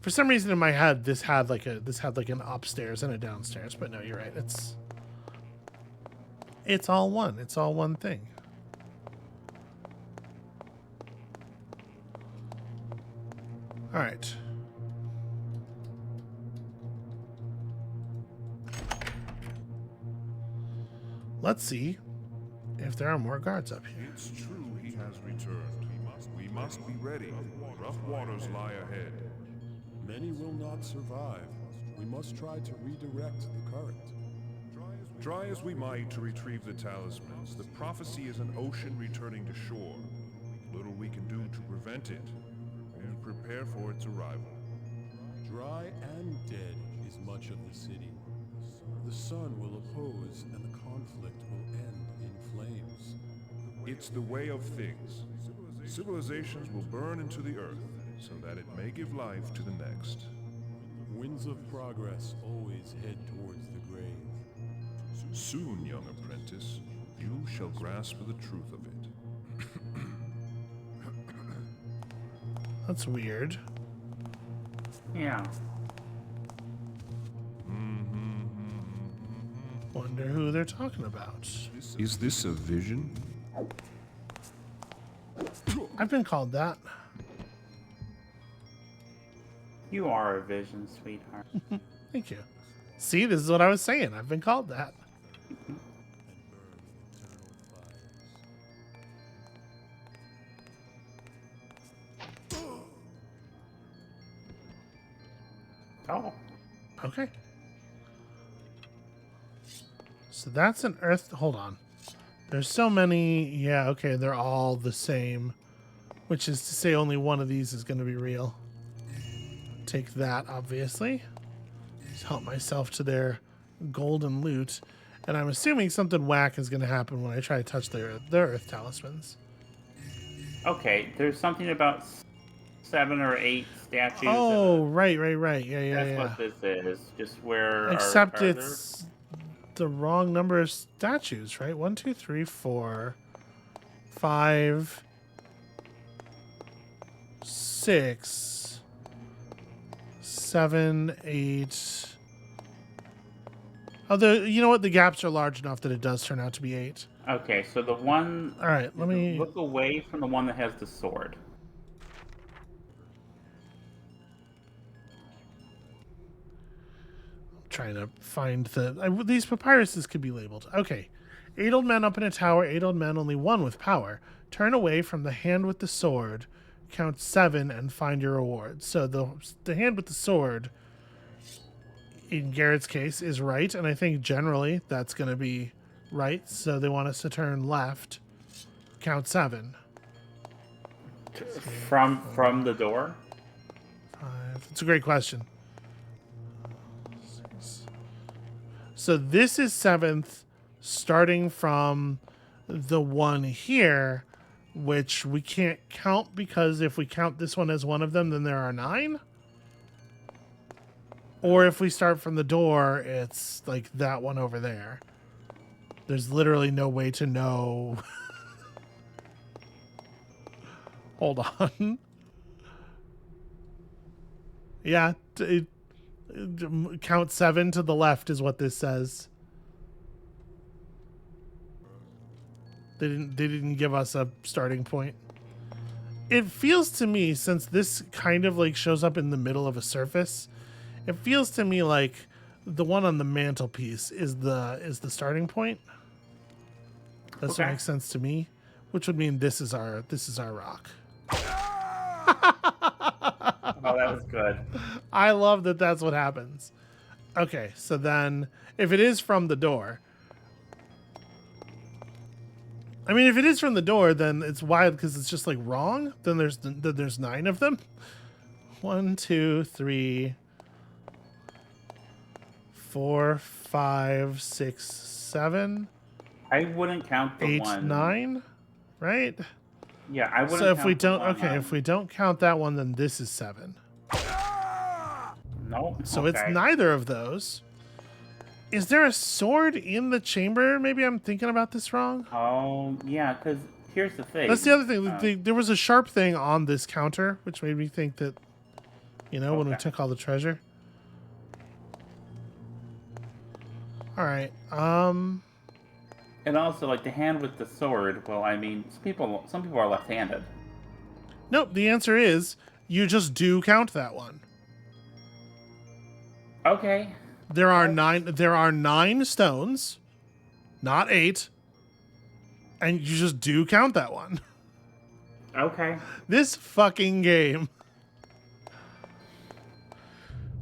For some reason in my head, this had like an upstairs and a downstairs, but no, you're right. It's all one. It's all one thing. All right. Let's see if there are more guards up here. It's true he has returned. We must be ready. Rough waters lie ahead. Many will not survive. We must try to redirect the current. Try as we might to retrieve the talismans, the prophecy is an ocean returning to shore. Little we can do to prevent it, and prepare for its arrival. Dry and dead is much of the city. The sun will oppose and the conflict will end in flames. It's the way of things. Civilizations will burn into the earth, so that it may give life to the next. Winds of progress always head towards the grave. Soon, young apprentice, you shall grasp the truth of it. That's weird. Yeah. Wonder who they're talking about. Is this a vision? I've been called that. You are a vision, sweetheart. Thank you. See, this is what I was saying. I've been called that. Oh. Okay. So that's an earth. Hold on. There's so many. Yeah, okay. They're all the same. Which is to say only one of these is going to be real. Take that, obviously. Just help myself to their golden loot. And I'm assuming something whack is going to happen when I try to touch their earth talismans. Okay, there's something about 7 or 8 statues. Oh, right. Yeah. That's what this is. Just where. Except are it's the wrong number of statues, right? 1, 2, 3, 4, 5, 6, 7, 8. Oh, you know what? The gaps are large enough that it does turn out to be 8. Okay, so the one. All right, let me look away from the one that has the sword. trying to find these papyruses could be labeled. Okay. 8 old men up in a tower, 8 old men, only one with power. Turn away from the hand with the sword, count 7, and find your reward. So the hand with the sword, in Garrett's case, is right, and I think generally that's going to be right. So they want us to turn left, count 7. From the door? 5. It's a great question. So this is 7th, starting from the one here, which we can't count because if we count this one as one of them, then there are 9. Or if we start from the door, it's like that one over there. There's literally no way to know. Hold on. Yeah, count 7 to the left is what this says. They didn't give us a starting point. It feels to me, since this kind of like shows up in the middle of a surface, it feels to me like the one on the mantelpiece is the starting point. That's what makes sense to me, which would mean this is our rock. Oh, that was good. I love that that's what happens. Okay, so then if it is from the door, I mean, if it is from the door, then it's wild because it's just like wrong. Then there's 9 of them. 1, 2, 3, 4, 5, 6, 7. I wouldn't count the 8, one. 9, right? Yeah, I wouldn't. So if count we the don't, one okay, on- if we don't count that one, then this is 7. No. So okay. it's neither of those. Is there a sword in the chamber? Maybe I'm thinking about this wrong. Oh, yeah, because here's the thing. That's the other thing. There was a sharp thing on this counter, which made me think that, when we Okay. took all the treasure. All right. And also, like, the hand with the sword, well, I mean, some people are left-handed. Nope. The answer is you just do count that one. Okay. There are 9. There are 9 stones, not 8, and you just do count that one. Okay. This fucking game.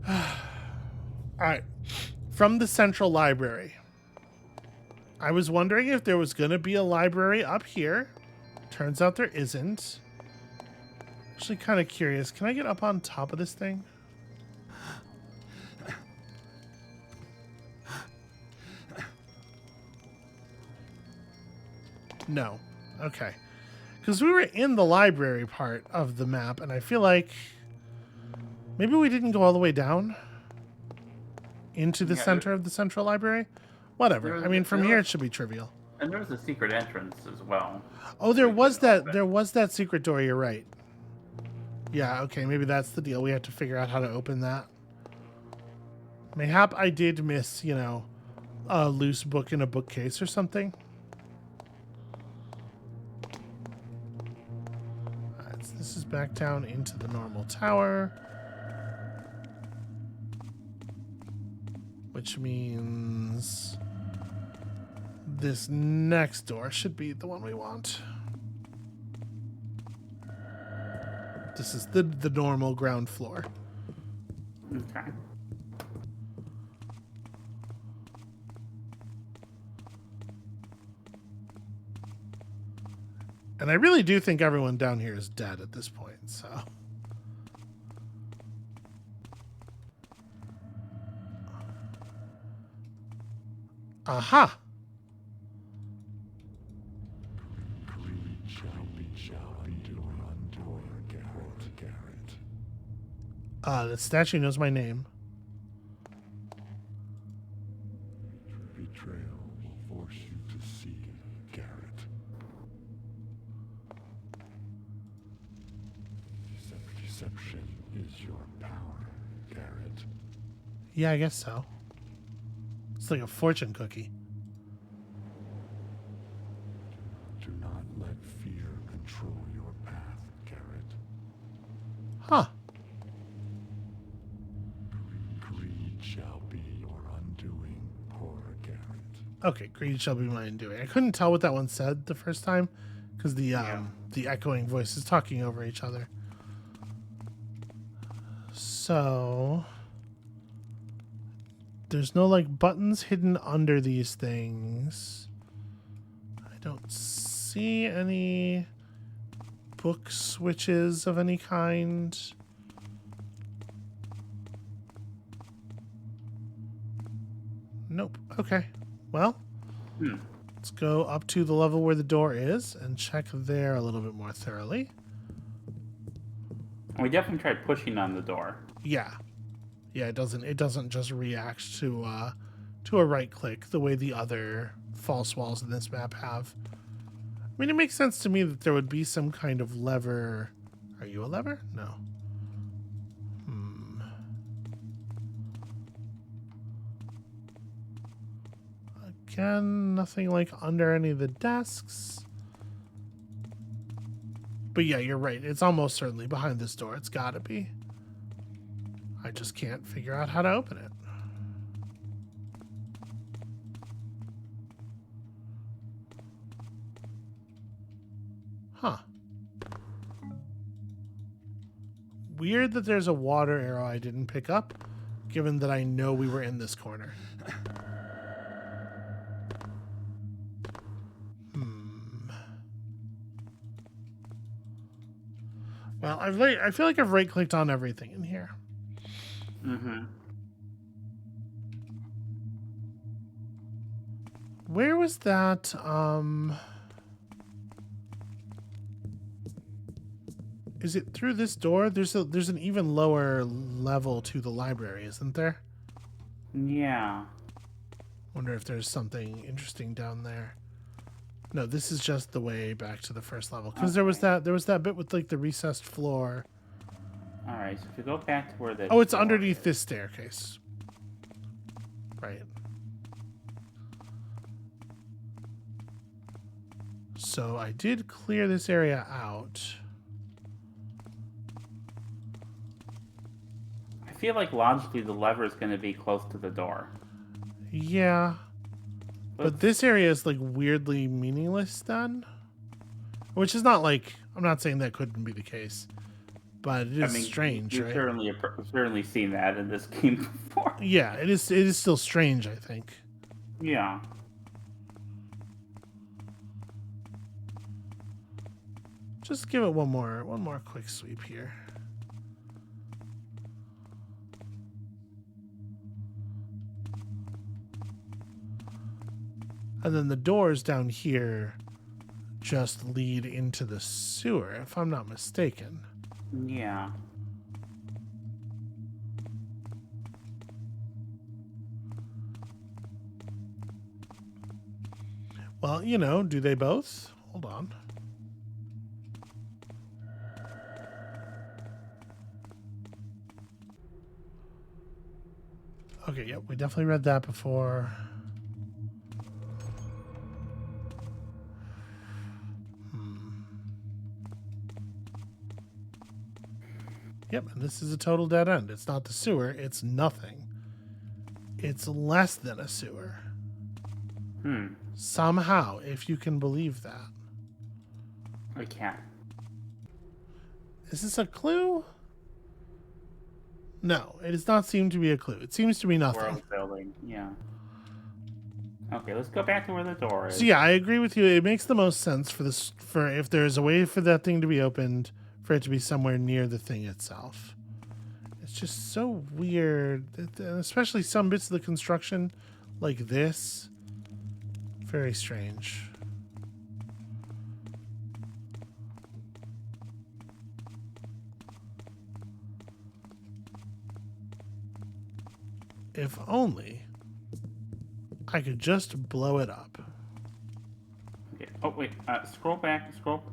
All right. From the central library. I was wondering if there was going to be a library up here. Turns out there isn't. Actually kind of curious. Can I get up on top of this thing? No. Okay. Because we were in the library part of the map, and I feel like maybe we didn't go all the way down into the center of the central library. Whatever. I mean, from here it should be trivial. And there was a secret entrance as well. Oh, there was that secret door. You're right. Yeah. Okay. Maybe that's the deal. We have to figure out how to open that. Mayhap I did miss, a loose book in a bookcase or something. This is back down into the normal tower. Which means this next door should be the one we want. This is the normal ground floor. Okay. And I really do think everyone down here is dead at this point, so. Aha! The statue knows my name. Betrayal will force you to seek Garrett. Deception is your power, Garrett. Yeah, I guess so. It's like a fortune cookie. Do not let fear control your path, Garrett. Huh. Greed shall be your Okay, greed shall be mine doing. I couldn't tell what that one said the first time because the echoing voices talking over each other. So there's no like buttons hidden under these things. I don't see any book switches of any kind. Nope. Okay. Well, let's go up to the level where the door is and check there a little bit more thoroughly. We definitely tried pushing on the door. Yeah. Yeah, it doesn't just react to a right click the way the other false walls in this map have. I mean, it makes sense to me that there would be some kind of lever. Are you a lever? No. Again, nothing like under any of the desks. But yeah, you're right. It's almost certainly behind this door. It's gotta be. I just can't figure out how to open it. Huh. Weird that there's a water arrow I didn't pick up, given that I know we were in this corner. Well, I feel like I've right-clicked on everything in here. Mm-hmm. Where was that? Is it through this door? There's an even lower level to the library, isn't there? Yeah. Wonder if there's something interesting down there. No, this is just the way back to the first level. Because there was that bit with like the recessed floor. All right. So if we go back to where the Oh, it's door underneath is. this staircase. Right. So I did clear this area out. I feel like logically the lever is going to be close to the door. Yeah. But this area is like weirdly meaningless then. Which is not like, I'm not saying that couldn't be the case. But it is strange, We've right? certainly seen that in this game before. Yeah, it is still strange, I think. Yeah. Just give it one more quick sweep here. And then the doors down here just lead into the sewer, if I'm not mistaken. Yeah. Well, you know, do they both? Hold on. Okay, yep, we definitely read that before. Yep, and this is a total dead end. It's not the sewer, it's nothing. It's less than a sewer. Somehow, if you can believe that. I can't. Is this a clue? No, it does not seem to be a clue. It seems to be nothing. World building. Yeah. Okay, let's go back to where the door is. So yeah, I agree with you. It makes the most sense for this, for if there's a way for that thing to be opened, for it to be somewhere near the thing itself. It's just so weird, especially some bits of the construction, like this. Very strange. If only I could just blow it up. Okay. Oh wait. Scroll back. Scroll.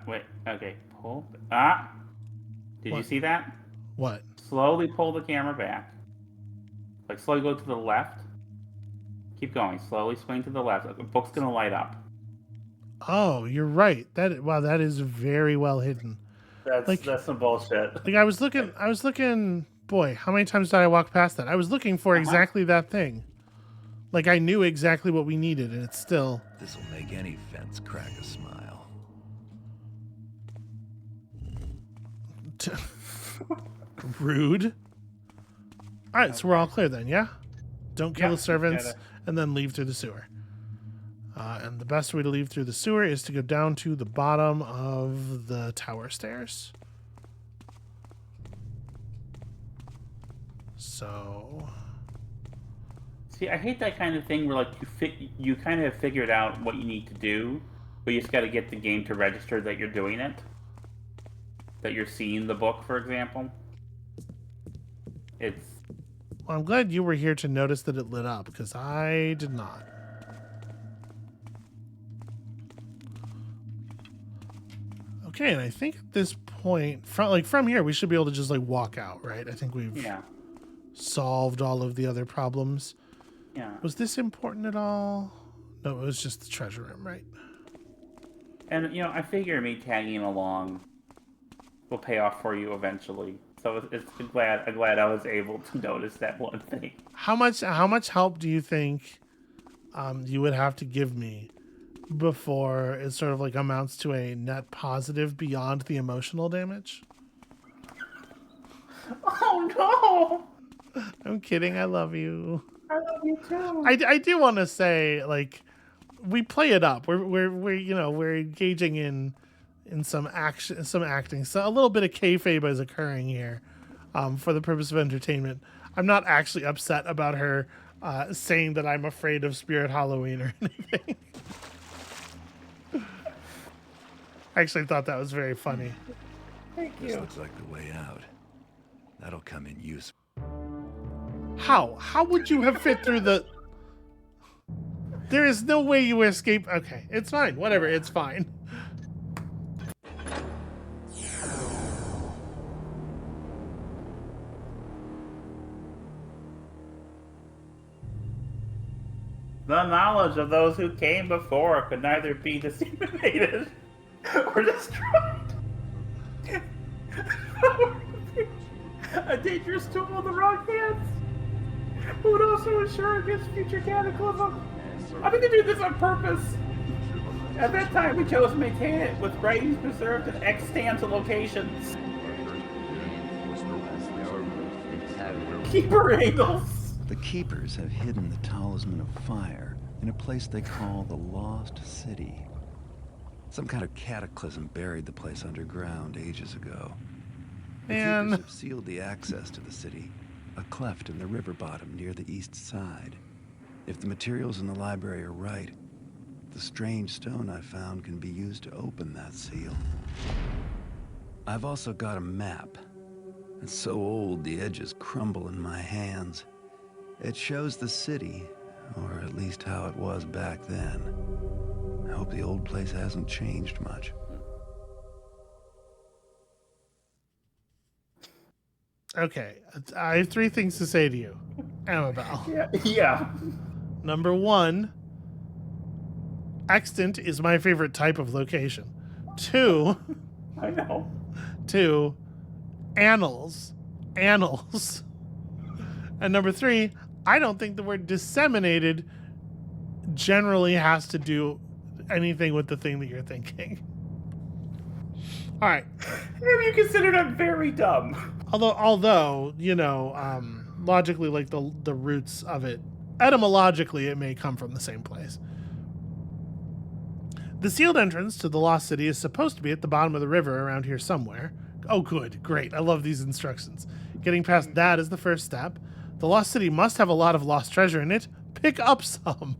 Wait. Okay. Pull. Did you What? see that? What? Slowly pull the camera back. Like slowly go to the left. Keep going. Slowly swing to the left. The book's gonna light up. Oh, you're right. That is very well hidden. That's some bullshit. Like I was looking, boy, how many times did I walk past that? I was looking for exactly that thing. Like I knew exactly what we needed, and it's still This'll make any fence crack a smile. rude. All right, so we're all clear then, yeah? Don't kill Yeah, the servants gotta- and then leave through the sewer. And the best way to leave through the sewer is to go down to the bottom of the tower stairs. So, See, I hate that kind of thing where like you kind of figured out what you need to do, but you just got to get the game to register that you're doing it. That you're seeing the book, for example. It's well, I'm glad you were here to notice that it lit up, because I did not. Okay, and I think at this point, from here, we should be able to just like walk out, right? I think we've yeah, solved all of the other problems. yeah. Was this important at all? No, it was just the treasure room, right? And I figure me tagging along will pay off for you eventually. So I'm glad I was able to notice that one thing. How much help do you think you would have to give me before it sort of like amounts to a net positive beyond the emotional damage? Oh no! I'm kidding. I love you. I love you too. I do want to say, like, we play it up. We're engaging in some action, some acting. So a little bit of kayfabe is occurring here, for the purpose of entertainment. I'm not actually upset about her saying that I'm afraid of Spirit Halloween or anything. I actually thought that was very funny. Thank This you. looks like the way out. That'll come in use. How? How would you have fit through the... There is no way you escape. Okay, it's fine. Whatever, it's fine. The knowledge of those who came before could neither be disseminated or destroyed. A dangerous tool in the wrong hands would also ensure against future cataclysm. I think they do this on purpose. At that time, we chose to maintain it with writings preserved in extant locations. Keeper angles. The Keepers have hidden the Talisman of Fire in a place they call the Lost City. Some kind of cataclysm buried the place underground ages ago. The Man. Keepers have sealed the access to the city, a cleft in the river bottom near the east side. If the materials in the library are right, the strange stone I found can be used to open that seal. I've also got a map. It's so old the edges crumble in my hands. It shows the city, or at least how it was back then. I hope the old place hasn't changed much. Okay, I have three things to say to you, Amabel. Yeah. Number one, extant is my favorite type of location. Two, I know. annals. And number three, I don't think the word disseminated generally has to do anything with the thing that you're thinking. All right. Have you considered I'm very dumb? Although logically, like the roots of it, etymologically, it may come from the same place. The sealed entrance to the Lost City is supposed to be at the bottom of the river around here somewhere. Oh, good. Great. I love these instructions. Getting past that is the first step. The Lost City must have a lot of lost treasure in it. Pick up some.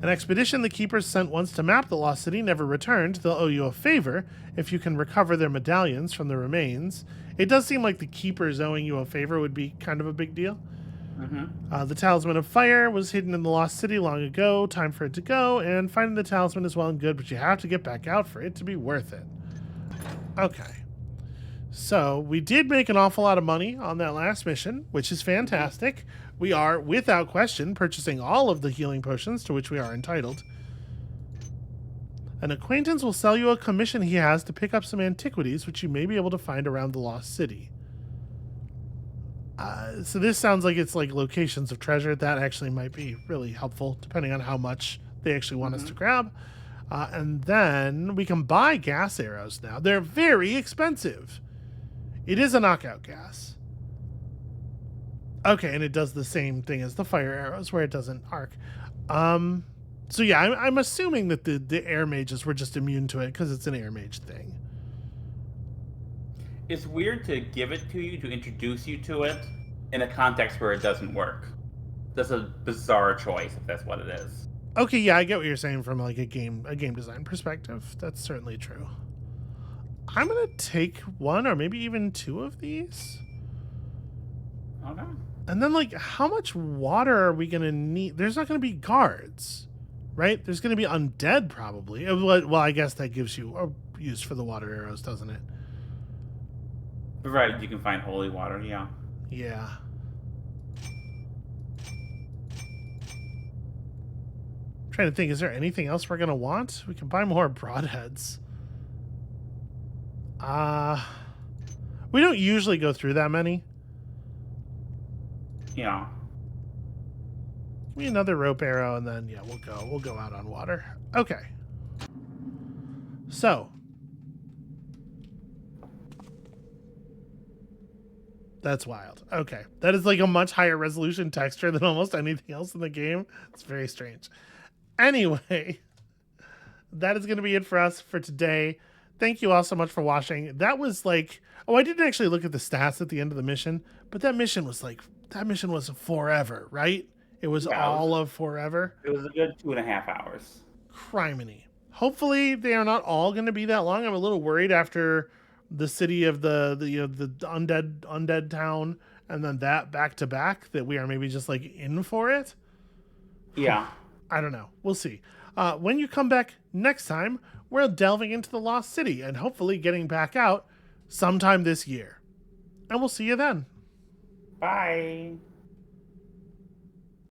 An expedition the Keepers sent once to map the Lost City never returned. They'll owe you a favor if you can recover their medallions from the remains. It does seem like the Keepers owing you a favor would be kind of a big deal. The Talisman of Fire was hidden in the Lost City long ago. Time for it to go, and finding the talisman is well and good, but you have to get back out for it to be worth it. Okay. So, we did make an awful lot of money on that last mission, which is fantastic. We are, without question, purchasing all of the healing potions to which we are entitled. An acquaintance will sell you a commission he has to pick up some antiquities which you may be able to find around the Lost City. So this sounds like it's like locations of treasure. That actually might be really helpful, depending on how much they actually want us to grab. And then we can buy gas arrows now. They're very expensive. It is a knockout gas. Okay, and it does the same thing as the fire arrows, where it doesn't arc. So yeah, I'm assuming that the air mages were just immune to it because it's an air mage thing. It's weird to give it to you, to introduce you to it, in a context where it doesn't work. That's a bizarre choice, if that's what it is. Okay, yeah, I get what you're saying from like a game design perspective. That's certainly true. I'm gonna take one or maybe even two of these. Okay. And then, like, how much water are we gonna need? There's not gonna be guards, right? There's gonna be undead probably. Well, I guess that gives you a use for the water arrows, doesn't it? Provided you can find holy water, yeah. Yeah. Trying to think, is there anything else we're gonna want? We can buy more broadheads. We don't usually go through that many. Yeah. Give me another rope arrow, and then yeah, we'll go out on water. Okay. So that's wild. Okay, that is like a much higher resolution texture than almost anything else in the game. It's very strange. Anyway, that is going to be it for us for today. Thank you all so much for watching. That was like, oh, I didn't actually look at the stats at the end of the mission, but that mission was forever, right? It was all of forever. It was a good 2.5 hours. Criminy. Hopefully they are not all going to be that long. I'm a little worried after the city of the undead town and then that back to back that we are maybe just like in for it. Yeah. I don't know. We'll see. When you come back next time, we're delving into the Lost City and hopefully getting back out sometime this year. And we'll see you then. Bye.